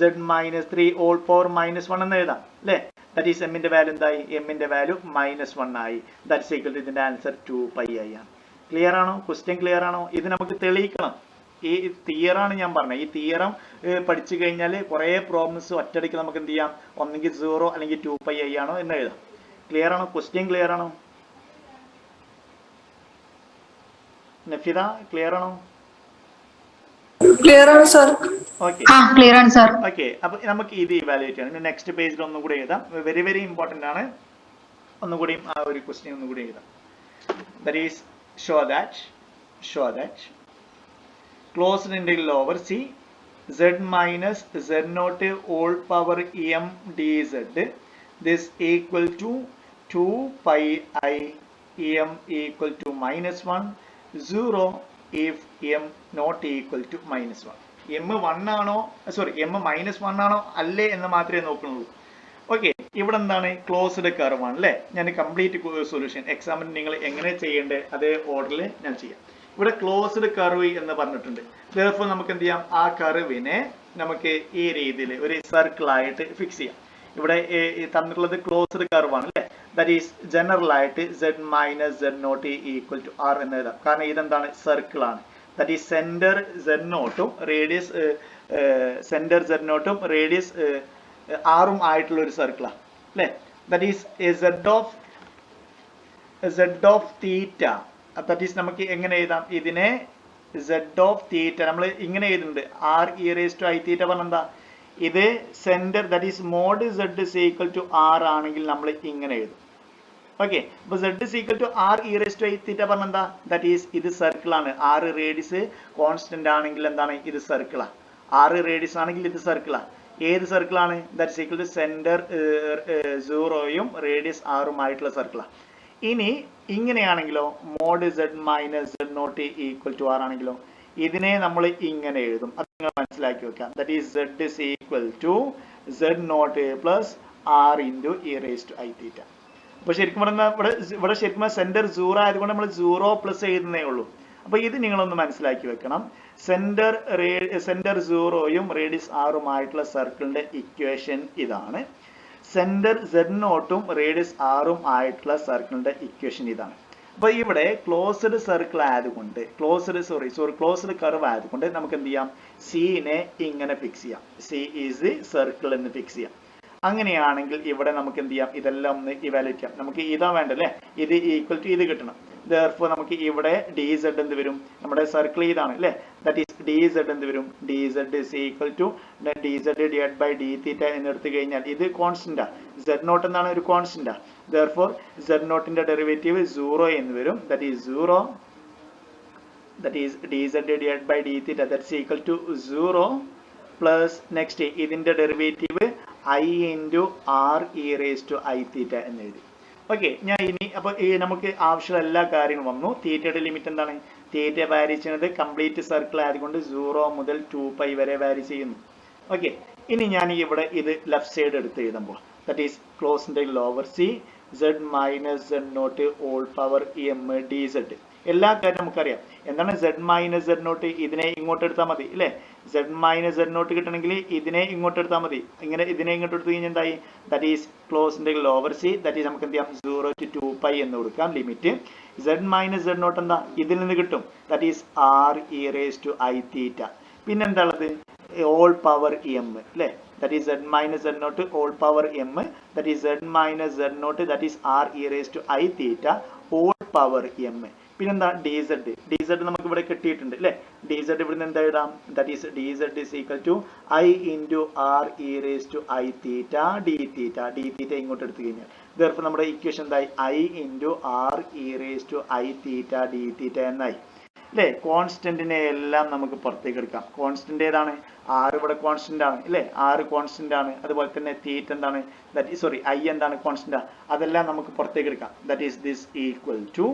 z minus 3 all power -1 എന്ന് എഴുതാം അല്ലെ? ദാറ്റ് ഈസ് എമ്മിന്റെ വാല്യൂ എന്തായി? എമ്മിന്റെ വാല്യൂ -1 ആയി. ദാറ്റ്സ് ഈക്വൽ ടു ഇതിന്റെ ആൻസർ 2πi ആണ്. ക്ലിയർ ആണോ? ക്വസ്റ്റ്യൻ ക്ലിയർ ആണോ? ഇത് നമുക്ക് തെളിയിക്കണം. ഈ തിയറാണ് ഞാൻ പറഞ്ഞത്. ഈ തിയറം പഠിച്ചു കഴിഞ്ഞാൽ കുറെ പ്രോബ്ലംസ് ഒറ്റയടിക്ക് നമുക്ക് എന്ത് ചെയ്യാം? ഒന്നെങ്കിൽ 0 അല്ലെങ്കിൽ 2πi ആണോ എന്ന് എഴുതാം. ക്ലിയർ ആണോ? ക്വസ്റ്റ്യൻ ക്ലിയർ ആണോ? നഫിദ ക്ലിയർ ആണോ? ക്ലിയർ ആണ് സർ. ഓക്കെ ക്ലിയർ ആണ് സർ. ഓക്കെ, അപ്പൊ നമുക്ക് ഇത് ഇവാലുവേറ്റ് ചെയ്യണം. നെക്സ്റ്റ് പേജിൽ ഒന്നുകൂടി എഴുതാം. വെരി വെരി ഇമ്പോർട്ടന്റ് ആണ്. ഒന്നുകൂടി ആ ഒരു ക്വസ്റ്റ്യൻ ഒന്നുകൂടി എഴുതാം. That is show that closed integral over C z minus z naught all power m dz this equal to 2 pi I m equal to -1 0 if m not equal to -1. m 1 ആണോ sorry m -1 ആണോ അല്ലേ എന്ന് മാത്രമേ നോക്കുന്നുള്ളൂ. Okay, ഇവിടെ എന്താണ് closed curve ആണ് അല്ലേ. ഞാൻ കംപ്ലീറ്റ് സൊല്യൂഷൻ എക്സാമിന് നിങ്ങൾ എങ്ങനെ ചെയ്യേണ്ടത് അതേ ഓർഡറിൽ ഞാൻ ചെയ്യാം. ഇവിടെ ക്ലോസ്ഡ് കർവ് എന്ന് പറഞ്ഞിട്ടുണ്ട്. therefore നമുക്ക് എന്ത് ചെയ്യാം, ആ കർവിനെ നമുക്ക് ഈ രീതിയിൽ ഒരു സർക്കിൾ ആയിട്ട് ഫിക്സ് ചെയ്യാം. ഇവിടെ തന്നിട്ടുള്ളത് ക്ലോസ്ഡ് കർവ് ആണ് അല്ലേ. ദാറ്റ് ഈസ് ജനറൽ ആയിട്ട് z minus z not equal to r എന്ന് എഴുതാം. കാരണം ഇതെന്താണ്, സർക്കിൾ ആണ്. ദാറ്റ് ഈസ് സെന്റർ z നോട്ടും റേഡിയസ് റേഡിയസ് ആറും ആയിട്ടുള്ള ഒരു സർക്കിളാണ് അല്ലേ. That is z of theta. That is നമുക്ക് എങ്ങനെ എഴുതാം, ഇതിനെ z ഓഫ് തീറ്റ നമ്മൾ ഇങ്ങനെ എഴുതുന്നുണ്ട്. r e raised to i theta പറഞ്ഞെന്താ, ഇത് centre that is mod z is equal to r ആണെങ്കിൽ നമ്മൾ ഇങ്ങനെ എഴുതും. ഓക്കെ, അപ്പൊ z is equal to r e raised to i theta പറഞ്ഞെന്താ, ദാറ്റ് ഈസ് ഇത് സർക്കിൾ ആണ്. r റേഡിയസ് കോൺസ്റ്റന്റ് ആണെങ്കിൽ എന്താണ്, ഇത് സർക്കിളാണ്. r റേഡിയസ് ആണെങ്കിൽ ഇത് സർക്കിളാണ്. ഏത് സർക്കിളാണ്, that is equal to centre 0യും റേഡിയസ് r ആയിട്ടുള്ള സർക്കിളാണ്. ഇനി ഇങ്ങനെയാണെങ്കിലോ, mod z minus z not equal to r ആണെങ്കിലോ, ഇതിനെ നമ്മൾ ഇങ്ങനെ എഴുതും. അത് നിങ്ങൾ മനസ്സിലാക്കി വെക്കാം. That is z is equal to z nought plus r into e raised to i theta. അപ്പൊ ശരിക്കും പറഞ്ഞാൽ ഇവിടെ ശരിക്കും സെന്റർ 0 ആയതുകൊണ്ട് നമ്മൾ 0 പ്ലസ് എഴുതുന്നേ ഉള്ളൂ. അപ്പൊ ഇത് നിങ്ങളൊന്ന് മനസ്സിലാക്കി വെക്കണം. സെന്റർ 0യും റേഡിയസ് r ആയിട്ടുള്ള സർക്കിളിന്റെ ഇക്വേഷൻ ഇതാണ്. സെന്റർ z നോട്ടും റേഡിയസ് r ആയിട്ടുള്ള സർക്കിളിന്റെ ഇക്വേഷൻ ഇതാണ്. അപ്പൊ ഇവിടെ ക്ലോസ്ഡ് സർക്കിൾ ആയതുകൊണ്ട് ക്ലോസ്ഡ് കർവ് ആയതുകൊണ്ട് നമുക്ക് എന്ത് ചെയ്യാം, സിനെ ഇങ്ങനെ ഫിക്സ് ചെയ്യാം. സി ഈസ് ദി സർക്കിൾ എന്ന് ഫിക്സ് ചെയ്യാം. അങ്ങനെയാണെങ്കിൽ ഇവിടെ നമുക്ക് എന്ത് ചെയ്യാം, ഇതെല്ലാം ഒന്ന് ഇവാലുവേറ്റ് ചെയ്യാം. നമുക്ക് ഇതാ വേണ്ടല്ലേ, ഇത് ഈക്വൽ ടു ഇത് കിട്ടണം. therefore നമുക്ക് ഇവിടെ dz എന്ത് വരും, നമ്മുടെ സർക്കിൾ ഇതാണ് അല്ലേ. ദാറ്റ് ഈസ് dz എന്ത് വരും, dz is equal to dz divided by d theta എന്ന് എടുത്തു കഴിഞ്ഞാൽ ഇത് കോൺസ്റ്റന്റാ. z നോട്ട് എന്താണ്, ഒരു കോൺസ്റ്റന്റാ. therefore z നോട്ടിന്റെ ഡെറിവേറ്റീവ് 0 എന്ന് വരും. That is 0, that is dz divided by d theta that's equal to 0 plus next ഇതിന്റെ derivative i into r e raised to i theta എന്ന് എഴുതി. ഓക്കെ, ഞാൻ ഇനി അപ്പൊ നമുക്ക് ആവശ്യമുള്ള എല്ലാ കാര്യങ്ങളും വന്നു. തീറ്റയുടെ ലിമിറ്റ് എന്താണ്, തീറ്റ വാരി ചെയ്യുന്നത് കംപ്ലീറ്റ് സർക്കിൾ ആയതുകൊണ്ട് 0 മുതൽ 2π വരെ വാരി ചെയ്യുന്നു. ഓക്കെ, ഇനി ഞാൻ ഇവിടെ ഇത് ലെഫ്റ്റ് സൈഡ് എടുത്ത് എഴുതുമ്പോൾ that is close integral over C z minus z nought whole power m dz. എല്ലാ കാര്യം നമുക്കറിയാം. എന്താണ് z മൈനസ് z നോട്ട്, ഇതിനെ ഇങ്ങോട്ട് എടുത്താൽ മതി അല്ലേ. z മൈനസ് z നോട്ട് കിട്ടണമെങ്കിൽ ഇതിനെ ഇങ്ങോട്ട് എടുത്താൽ മതി. ഇങ്ങനെ ഇതിനെ ഇങ്ങോട്ട് എടുത്തു കഴിഞ്ഞാൽ എന്തായി, that is close integral over C. That is നമുക്ക് എന്ത് ചെയ്യാം, 0 to 2π എന്ന് കൊടുക്കാം limit. z minus z nought എന്താ, ഇതിൽ നിന്ന് കിട്ടും. That is r e raised to i theta. പിന്നെ എന്താ ഉള്ളത്, ഓൾ പവർ m അല്ലേ. that is z minus z naught all power m, that is z minus z naught, that is r e raised to i theta all power m. പിന്നെന്താ dz നമുക്ക് ഇവിടെ കിട്ടിയിട്ടുണ്ട് അല്ലേ. dz ഇവിടുന്ന് എന്താ എഴുതാം, that is dz is equal to i into r e raised to i theta d theta ഇങ്ങോട്ട് എടുത്തു കഴിഞ്ഞാൽ therefore നമ്മുടെ ഇക്വേഷൻ എന്തായി, i into r e raised to i theta d theta എന്നായി അല്ലേ. കോൺസ്റ്റന്റിനെ എല്ലാം നമുക്ക് പുറത്തേക്ക് എടുക്കാം. കോൺസ്റ്റന്റ് ഏതാണ്, r ഇവിടെ കോൺസ്റ്റന്റ് ആണ് അല്ലേ, r കോൺസ്റ്റന്റ് ആണ്. അതുപോലെ തന്നെ തീറ്റ എന്താണ്, i എന്താണ്, കോൺസ്റ്റന്റ്. അതെല്ലാം നമുക്ക് പുറത്തേക്ക് എടുക്കാം. that is this equal to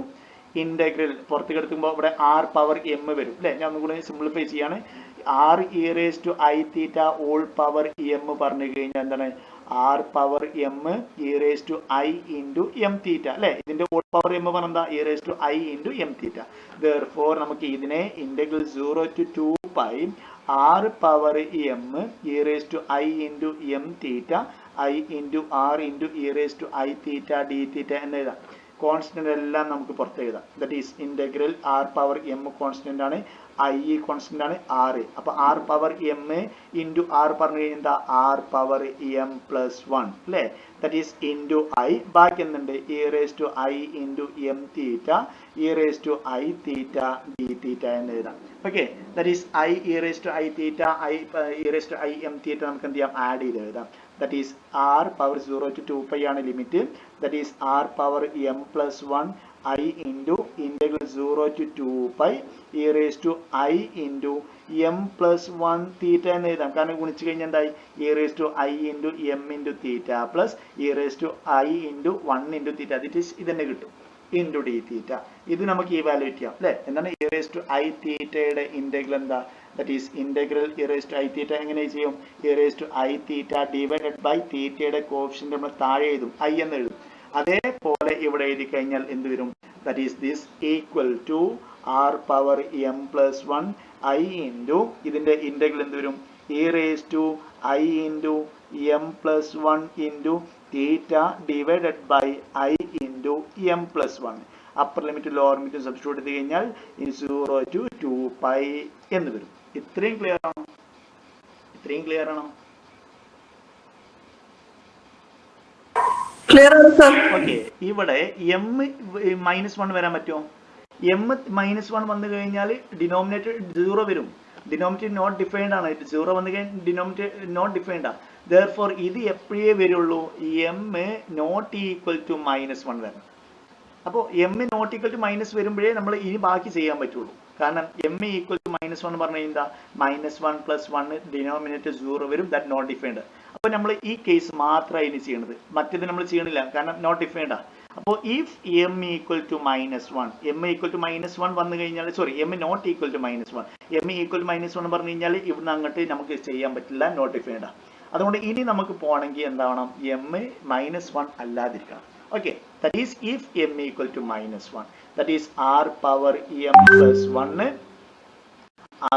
integral പുറത്തേക്ക് എടുക്കുമ്പോൾ ഇവിടെ r പവർ m വരും അല്ലേ. ഞാൻ ഒന്നുകൂടി സിംപ്ലിഫൈ ചെയ്യാണ്. r e raised to i theta all power m പറഞ്ഞു കഴിഞ്ഞാൽ എന്താണ്, r power m e raised to i into m theta അല്ലേ. ഇതിന്റെ all power m പറഞ്ഞാൽ e raised to i into m theta. therefore നമുക്ക് ഇതിനെ integral 0 to 2π r power m e raised to i into m theta i into r into e raised to i theta d theta എന്ന് എഴുതാം. Constant എല്ലാം നമുക്ക് പുറത്ത് എഴുതാം. That is integral r power m constant ആണ്, I constant ആണ് r. അപ്പൊ r power m into r പറഞ്ഞു കഴിഞ്ഞാൽ എന്താ r പവർ m പ്ലസ് 1 അല്ലേ, ദാറ്റ് ഈസ് ഇൻറ്റു ഐ. ബാക്കി എന്തുണ്ട് e raise to i into m theta e raise to i theta d theta എന്ന് എഴുതാം. Okay, that is i e raise to i theta i e raise to i m theta നമുക്ക് എന്ത് ചെയ്യാം add ചെയ്ത് എഴുതാം. That is r power 0 to 2π ആണ് ലിമിറ്റ്. That is r power m plus 1 i into integral 0 to 2π e raise to i into m plus 1 theta എന്ന് എഴുതാം. കാരണം ഗുണിച്ചു കഴിഞ്ഞാൽ എന്തായി e raise to i into m into theta plus e raise to i into 1 into theta that is ഇതന്നെ കിട്ടും into D തീറ്റ. ഇത് നമുക്ക് ഇവാലുവേറ്റ് ചെയ്യാം അല്ലേ. എന്താണ് ഇ റേസ് ടു ഐ തീറ്റയുടെ ഇൻറ്റഗ്രൽ എന്താ, that is integral e raise to i theta എങ്ങനെ ചെയ്യും e raise to i theta divided by തീറ്റയുടെ കോഫിഷ്യന്റ് നമ്മൾ താഴെ എഴുതും ഐ എന്ന് എഴുതും. അതേപോലെ ഇവിടെ എഴുതി കഴിഞ്ഞാൽ എന്ത് വരും, that is this equal to r power m plus 1 i into ഇതിന്റെ ഇൻറ്റഗ്രൽ എന്ത് വരും e raise to i into m plus 1 into theta divided by i into m plus 1. Upper limit lower limit substitute ചെയ്ത് കഴിഞ്ഞാൽ 0 to 2π എന്ന് വരും. ഇത്രയും clear ആണോ? ഇത്രയും ക്ലിയർ ആണോ? ക്ലിയർ ആണ് സർ. ഓക്കെ, ഇവിടെ എം മൈനസ് 1 വരാൻ പറ്റുമോ? എം മൈനസ് 1 വന്നു കഴിഞ്ഞാൽ ഡിനോമിനേറ്റർ 0 വരും. ഡിനോമിനേറ്റർ നോട്ട് ഡിഫൈൻഡ് ആണ്. 0 വന്നു കഴിഞ്ഞാൽ ഡിനോമിനേറ്റർ നോട്ട് ഡിഫൈൻഡ് ആണ്. therefore ഇത് എപ്പോഴേ വരുള്ളൂ m not equal to minus 1 വരണം. അപ്പോൾ m not equal to minus വരുമ്പോഴേ നമ്മൾ ഇനി ബാക്കി ചെയ്യാൻ പറ്റുള്ളൂ. കാരണം എം ഈക്വൽ ടു മൈനസ് 1 പറഞ്ഞു കഴിഞ്ഞാൽ മൈനസ് 1 പ്ലസ് 1 ഡിനോമിനേറ്റർ 0 വരും, ദാറ്റ് നോട്ട് ഡിഫൈൻഡ്. അപ്പോൾ നമ്മൾ ഈ കേസ് മാത്രമായി ഇനി ചെയ്യണത്, മറ്റേത് നമ്മൾ ചെയ്യണില്ല കാരണം നോട്ട് ഡിഫൈൻഡ് ആണ്. അപ്പോൾ if m equal to minus 1 m equal to minus 1 വന്നു കഴിഞ്ഞാൽ sorry m not equal to minus 1 m equal to minus 1 പറഞ്ഞു കഴിഞ്ഞാൽ ഇവിടുന്ന് അങ്ങോട്ട് നമുക്ക് ചെയ്യാൻ പറ്റില്ല, നോട്ട് ഡിഫൈൻഡ് ആണ്. അതുകൊണ്ട് ഇനി നമുക്ക് പോകണമെങ്കിൽ എന്താവണം എം മൈനസ് 1 അല്ലാതിരിക്കണം. Okay, that is if m equal to minus 1, that is r power m plus 1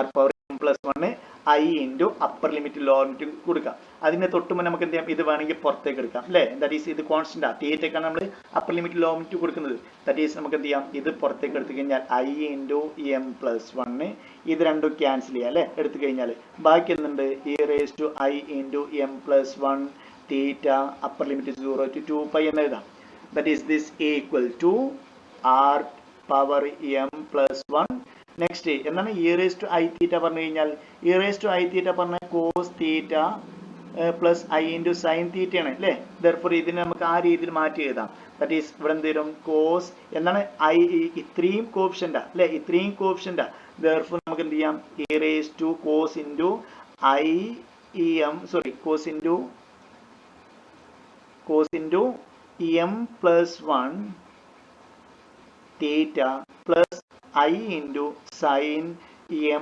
r power m plus 1 i into upper limit lower limit കൊടുക്കാം. അതിനെ തൊട്ടുമ്പോൾ നമുക്ക് എന്ത് ചെയ്യാം, ഇത് വേണമെങ്കിൽ പുറത്തേക്ക് എടുക്കാം അല്ലേ. ദാറ്റ് ഈസ് ഇത് കോൺസ്റ്റന്റ് ആണ്, തീറ്റയ്ക്കാണ് നമ്മൾ അപ്പർ ലിമിറ്റ് ലോവർ ലിമിറ്റ് കൊടുക്കുന്നത്. ദാറ്റ് ഈസ് നമുക്ക് എന്ത് ചെയ്യാം, ഇത് പുറത്തേക്ക് എടുത്തു കഴിഞ്ഞാൽ i into m plus 1 ഇത് രണ്ടും ക്യാൻസൽ ചെയ്യാം അല്ലേ. എടുത്തു കഴിഞ്ഞാൽ ബാക്കി എന്തുണ്ട് e raised to i into m plus 1 theta upper limit 0 to 2π എന്ന് എഴുതാം. That is this equal to r power m plus 1. Next എന്താണ് e raised to i theta പറഞ്ഞു കഴിഞ്ഞാൽ e raised to i theta പറഞ്ഞ cos theta plus i into sin theta ആണ് അല്ലേ. therefore ഇതിനെ നമുക്ക് ആ രീതിയിൽ മാറ്റി എഴുതാം. that is ഇവിടെ എന്ത് വരും cos എന്താണ് i ഇത്രയും കോഫിഷ്യന്റ് അല്ലേ, ഇത്രയും കോഫിഷ്യന്റ്. therefore നമുക്ക് എന്ത് ചെയ്യാം e raised to cos into i em sorry cos into m plus 1 theta plus i into sin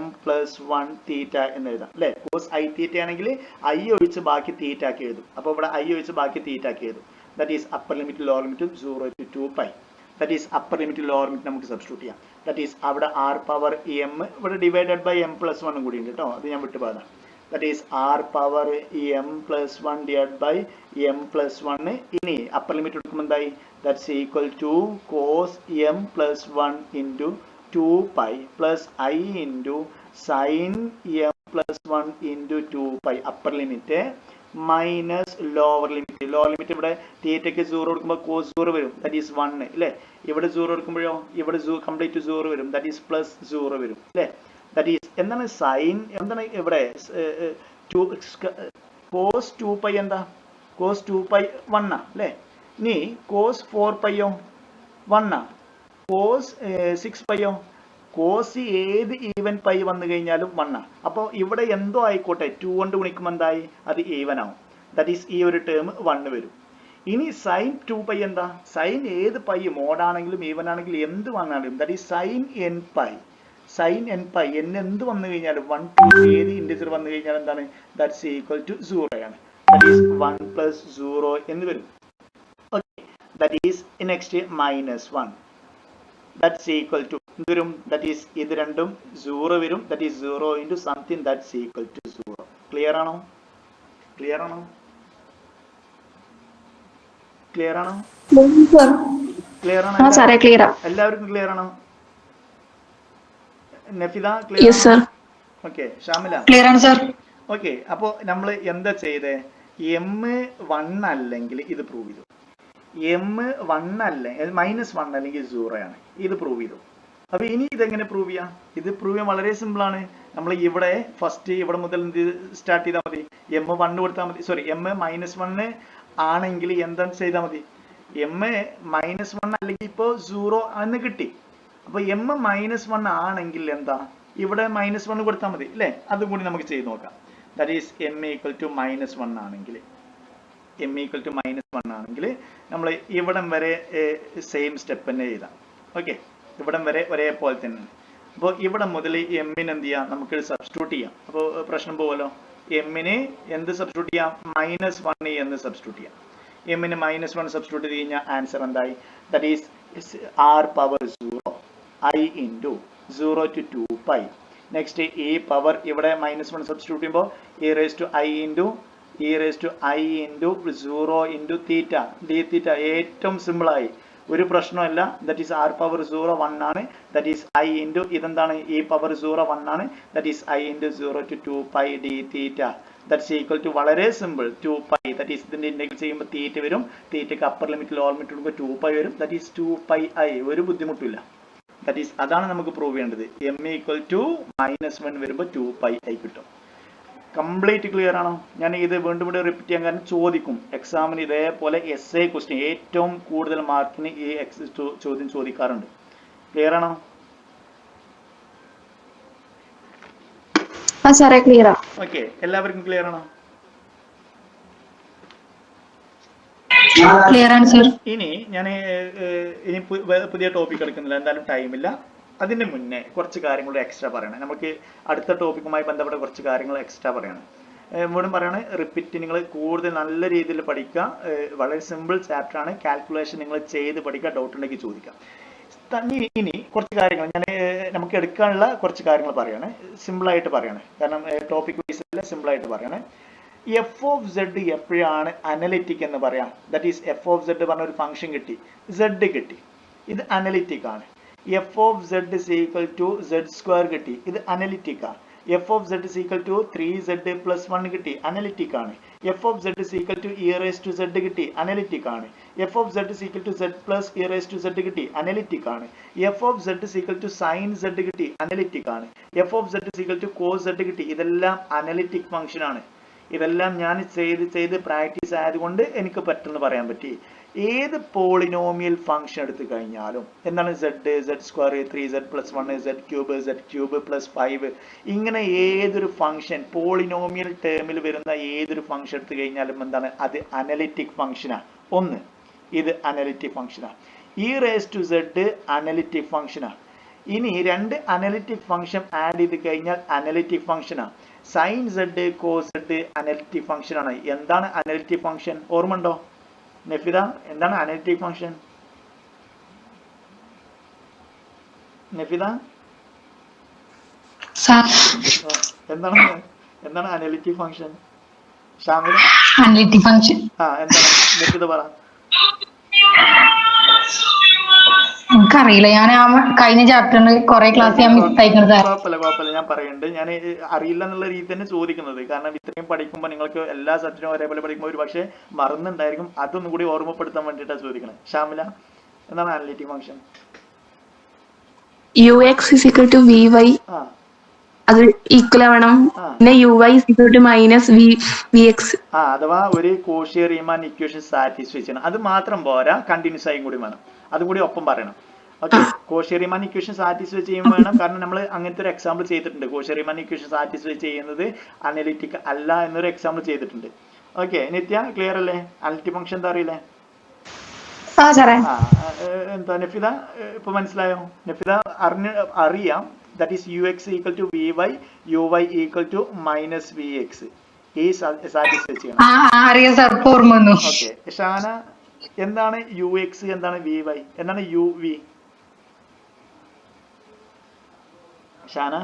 m plus 1 theta എന്ന് എഴുതാം അല്ലേ. cos i theta ആണെങ്കിൽ i ഒഴിച്ച് ബാക്കി തീറ്റ ആക്കി എഴുതും. അപ്പോൾ ഇവിടെ i ഒഴിച്ച് ബാക്കി തീറ്റ ആക്കി എഴുതും. That is upper limit lower limit 0 to 2π. That is upper limit lower limit നമുക്ക് സബ്സ്റ്റിറ്റ്യൂട്ട് ചെയ്യാം. ദാറ്റ് ഈസ് അവിടെ r പവർ m ഇവിടെ ഡിവൈഡഡ് ബൈ m plus 1 കൂടി ഉണ്ട് കേട്ടോ, അത് ഞാൻ വിട്ടുപോയതാണ്. that is r power m plus 1 divided by m plus 1 ini upper limit എടുക്കുമ്പോൾ എന്തായി that's equal to cos m plus 1 into 2π plus i into sin m plus 1 into 2π upper limit minus lower limit ഇവിടെ തീറ്റയ്ക്ക് 0 കൊടുക്കുമ്പോൾ cos 0 വരും, that is 1 അല്ലേ. ഇവിടെ 0 എടുക്കുമ്പോഴോ ഇവിടെ complete 0 വരും, that is plus 0 വരും അല്ലേ. that is എന്താണ് സൈൻ എന്താണ് ഇവിടെ cos 2π എന്താ cos 2π 1 അല്ലേ. ഇനി cos 4π 1 cos 6π cos ഏത് ഈവൻ പൈ വന്നു കഴിഞ്ഞാലും 1. അപ്പോൾ ഇവിടെ എന്തോ ആയിക്കോട്ടെ 2 കൊണ്ട് ഗുണിക്കുമ്പോൾ എന്തായി അത് ഈവൻ ആവും, ദാറ്റ് ഈസ് ഈ ഒരു ടേം 1 വരും. ഇനി sin 2π എന്താ, സൈൻ ഏത് പൈ മോഡാണെങ്കിലും ഈവൻ ആണെങ്കിലും എന്ത് വന്നാലും that is sin nπ sin nπ n എന്ത് വന്നു കഴിഞ്ഞാലും 1 2 ഏത് ഇൻഡിജർ വന്നു കഴിഞ്ഞാൽ എന്താണ് ദാറ്റ്സ് ഈക്വൽ ടു 0 ആണ്, ദാറ്റ് ഈസ് 1 plus 0 എന്ന് വരും. Okay, that is next -1 that's equal to എന്ത് വരും, ദാറ്റ് ഈസ് ഇത് രണ്ടും 0 വരും, that is 0 into something that's equal to 0. Clear ആണോ? ക്ലിയർ ആണോ? ക്ലിയർ ആണോ? ക്ലിയർ ആണോ? എല്ലാവർക്കും ക്ലിയർ ആണോ? നഫിദ ക്ലിയർ യെസ് ആണോ? സർ. ഓക്കെ, ഷാമില ക്ലിയർ ആണ് സർ. ഓക്കെ. അപ്പോൾ നമ്മൾ എന്താ ചെയ്തേ? M1 അല്ലെങ്കിൽ ഇത് പ്രൂവ് ചെയ്തു. M1 അല്ലെങ്കിൽ -1 അല്ലെങ്കിൽ 0 ആണ്, ഇത് പ്രൂവ് ചെയ്തു. അപ്പൊ ഇനി ഇതെങ്ങനെ പ്രൂവ് ചെയ്യാം? ഇത് പ്രൂവ് ചെയ്യാൻ വളരെ സിമ്പിൾ ആണ്. നമ്മൾ ഇവിടെ ഫസ്റ്റ് ഇവിടെ മുതൽ എന്ത് സ്റ്റാർട്ട് ചെയ്താൽ മതി? M1 കൊടുത്താൽ മതി. സോറി, M-1 ആണെങ്കിൽ എന്താ ചെയ്താൽ മതി? M-1 അല്ലെങ്കിൽ ഇപ്പോൾ 0 എന്ന് കിട്ടി. അപ്പൊ M-1 ആണെങ്കിൽ എന്താ? ഇവിടെ -1 കൊടുത്താൽ മതി അല്ലേ? അതും കൂടി നമുക്ക് ചെയ്ത് നോക്കാം. ദാറ്റ് ഈസ് M = -1 ആണെങ്കിൽ, M = -1 ആണെങ്കിൽ നമ്മൾ ഇവിടം വരെ സെയിം സ്റ്റെപ്പ് തന്നെ എഴുതാം. ഓക്കെ, ഇവിടം വരെ ഒരേപോലെ തന്നെ. അപ്പോൾ ഇവിടെ മുതൽ എമ്മിന് എന്ത് ചെയ്യാം? നമുക്ക് സബ്സ്റ്റിറ്റ്യൂട്ട് ചെയ്യാം. അപ്പോൾ പ്രശ്നം പോവല്ലോ. എമ്മിന് എന്ത് സബ്സ്റ്റിറ്റ്യൂട്ട് ചെയ്യാം? -1 എന്ന് സബ്സ്റ്റിറ്റ്യൂട്ട് ചെയ്യാം. എമ്മിന് -1 സബ്സ്റ്റിറ്റ്യൂട്ട് ചെയ്ത് കഴിഞ്ഞാൽ ആൻസർ എന്തായി? That is R⁴ I × 0 to 2π. Next ഈ പവർ ഇവിടെ -1 സബ്സ്റ്റിറ്റ്യൂട്ട് ചെയ്യുമ്പോൾ e⁻I × 0 × θ dθ. ഏറ്റവും സിമ്പിളായി, ഒരു പ്രശ്നമല്ല. ദാറ്റ് ഈസ് R⁴ 1 ആണ്. ദാറ്റ് ഈസ് I × ഇതെന്താണ്? e⁻0 1 ആണ്. That is I × 0 to 2π dθ. That's equal to വളരെ സിമ്പിൾ 2π. ദാറ്റ് ഈസ് ഇതിന്റെ ഇന്റഗ്രൽ ചെയ്യുമ്പോൾ തീറ്റ വരും. തീറ്റക്ക് അപ്പർ ലിമിറ്റ് ലോവർ ലിമിറ്റ് കൊടുക്കുമ്പോൾ 2π വരും. That is 2πi. ഒരു ബുദ്ധിമുട്ടില്ല. ദാറ്റ് ഈസ് അതാണ് നമുക്ക് പ്രൂവ് ചെയ്യേണ്ടത്. M = -1 വരുമ്പോൾ 2πi കിട്ടും. കംപ്ലീറ്റ് ക്ലിയർ ആണോ? ഞാൻ ഇത് വീണ്ടും വീണ്ടും റിപ്പീറ്റ് ചെയ്യാൻ കാരണം ചോദിക്കും എക്സാമിന്. ഇതേപോലെ essay ക്വസ്റ്റ്യൻ ഏറ്റവും കൂടുതൽ മാർക്കിന് ഈ ചോദ്യം ചോദിക്കാറുണ്ട്. ക്ലിയർ ആണോ? ആ സാറേ ക്ലിയറാ. ഓക്കെ, എല്ലാവർക്കും ക്ലിയർ ആണോ? ക്ലിയർ ആണ് സർ. ഇനി ഞാൻ ഇനി പുതിയ ടോപ്പിക് എടുക്കുന്നില്ല, എന്തായാലും ടൈമില്ല. അതിന് മുന്നേ കുറച്ച് കാര്യങ്ങൾ എക്സ്ട്രാ പറയണം. നമുക്ക് അടുത്ത ടോപ്പിക്കുമായി ബന്ധപ്പെട്ട കുറച്ച് കാര്യങ്ങൾ എക്സ്ട്രാ പറയണം. വീണ്ടും പറയാണ്, റിപ്പീറ്റ് നിങ്ങൾ കൂടുതൽ നല്ല രീതിയിൽ പഠിക്കുക. വളരെ സിമ്പിൾ ചാപ്റ്റർ ആണ്. കാൽക്കുലേഷൻ നിങ്ങൾ ചെയ്ത് പഠിക്കുക. ഡൗട്ട് ഉണ്ടെങ്കിൽ ചോദിക്കാം. ഇനി കുറച്ച് കാര്യങ്ങൾ ഞാൻ നമുക്ക് എടുക്കാനുള്ള കുറച്ച് കാര്യങ്ങൾ പറയാണ്. സിമ്പിളായിട്ട് പറയാണ്, കാരണം ടോപ്പിക് വൈസ് അല്ല, സിമ്പിളായിട്ട് പറയാണ്. f(z) എപ്പോഴാണ് അനലിറ്റിക് എന്ന് പറയാം? ദാറ്റ് ഈസ് f(z) പറഞ്ഞ ഒരു ഫംഗ്ഷൻ കിട്ടി, z കിട്ടി, ഇത് അനലിറ്റിക് ആണ്. f(z) = z² കിട്ടി, ഇത് അനലിറ്റിക് ആണ്. f(z) = 3z + 1 കിട്ടി, അനലിറ്റിക് ആണ്. f(z) = e⁻z കിട്ടി, അനലിറ്റിക് ആണ്. f(z) = z + e⁻z കിട്ടി, അനലിറ്റിക് ആണ്. f(z) = sin z കിട്ടി, അനലിറ്റിക് ആണ്. f(z) = cos z കിട്ടി. ഇതെല്ലാം അനലിറ്റിക് ഫംഗ്ഷൻ ആണ്. ഇതെല്ലാം ഞാൻ ചെയ്ത് പ്രാക്ടീസ് ആയതുകൊണ്ട് എനിക്ക് പെട്ടെന്ന് പറയാൻ പറ്റി. ഏത് പോളിനോമിയൽ ഫംഗ്ഷൻ എടുത്തു കഴിഞ്ഞാലും എന്താണ് z², 3z + 1, z³ + 5, ഇങ്ങനെ ഏതൊരു ഫംഗ്ഷൻ പോളിനോമിയൽ ടേമിൽ വരുന്ന ഏതൊരു ഫംഗ്ഷൻ എടുത്തു കഴിഞ്ഞാലും എന്താണ്? അത് അനലിറ്റിക് ഫംഗ്ഷനാണ്. ഒന്ന്, ഇത് അനലിറ്റിക് ഫംഗ്ഷനാണ്. e⁻z അനലിറ്റിക് ഫംഗ്ഷനാണ്. ഇനി രണ്ട് അനലിറ്റിക് ഫംഗ്ഷൻ ആഡ് ചെയ്ത് കഴിഞ്ഞാൽ അനലിറ്റിക് ഫംഗ്ഷനാണ്. sin z, cos z analytic function ആണ്. എന്താണ് അനലിറ്റിക് ഫംഗ്ഷൻ? ഓർമ്മ ഉണ്ടോ നഫിദ? എന്താണ് അനലിറ്റിക് ഫംഗ്ഷൻ? നഫിദ എന്താണ് analytic function? Shamila analytic function എന്താണ്? നഫിദ പറ. എനിക്കറിയില്ല, ഞാൻ കഴിഞ്ഞ ചാപ്റ്ററിന് കുറെ ക്ലാസ് ഞാൻ മിസ് ആയിക്കുന്നത്. കുഴപ്പമില്ല, ഞാൻ പറയുന്നുണ്ട്. ഞാൻ അറിയില്ല എന്നുള്ള രീതി തന്നെ ചോദിക്കുന്നത്, കാരണം ഇത്രയും പഠിക്കുമ്പോൾ നിങ്ങൾക്ക് എല്ലാ സബ്ജക്റ്റും ഒരേപോലെ പഠിക്കുമ്പോൾ ഒരു പക്ഷേ മറന്നുണ്ടായിരിക്കും. അതൊന്നും കൂടി ഓർമ്മപ്പെടുത്താൻ വേണ്ടിയിട്ടാണ് ചോദിക്കുന്നത്. ഷാമില, എന്താണ് അനലിറ്റിക് ഫംഗ്ഷൻ? ux = vy, അത് ഈക്വൽ ആവണം. പിന്നെ uy = -vx. അഥവാ ഒരു കോഷി റീമാൻ ഇക്വേഷൻ സാറ്റിസ്ഫൈ ചെയ്യണം. അത് മാത്രം പോരാ, കണ്ടിന്യൂസ് ആയും കൂടി വേണം. അതും കൂടി ഒപ്പം പറയണം. ഓക്കെ, കോഷി റീമാൻ ഇക്വേഷൻ സാറ്റിസ്ഫൈ ചെയ്യുമ്പോൾ വേണം. കാരണം നമ്മൾ അങ്ങനത്തെ ഒരു എക്സാമ്പിൾ ചെയ്തിട്ടുണ്ട്. കോഷി റീമാൻ ഇക്വേഷൻ സാറ്റിസ്ഫൈ ചെയ്യുന്നത് അനലിറ്റിക് അല്ല എന്നൊരു എക്സാമ്പിൾ ചെയ്തിട്ടുണ്ട്. ഓക്കെ, നിത്യ ക്ലിയർ അല്ലേ? അനലിറ്റിക് ഫംഗ്ഷൻ എന്താ അറിയില്ലേ? എന്താ നഫിദ ഇപ്പൊ മനസ്സിലായോ? നഫിദ അറിയാം. That is ux = vy, uy = -vx. ഈ സാറ്റിസ്ഫൈ ചെയ്യണം. ഓക്കെ, ഷാന, എന്താണ് ux, എന്താണ് vy, എന്താണ് uv? ഷാന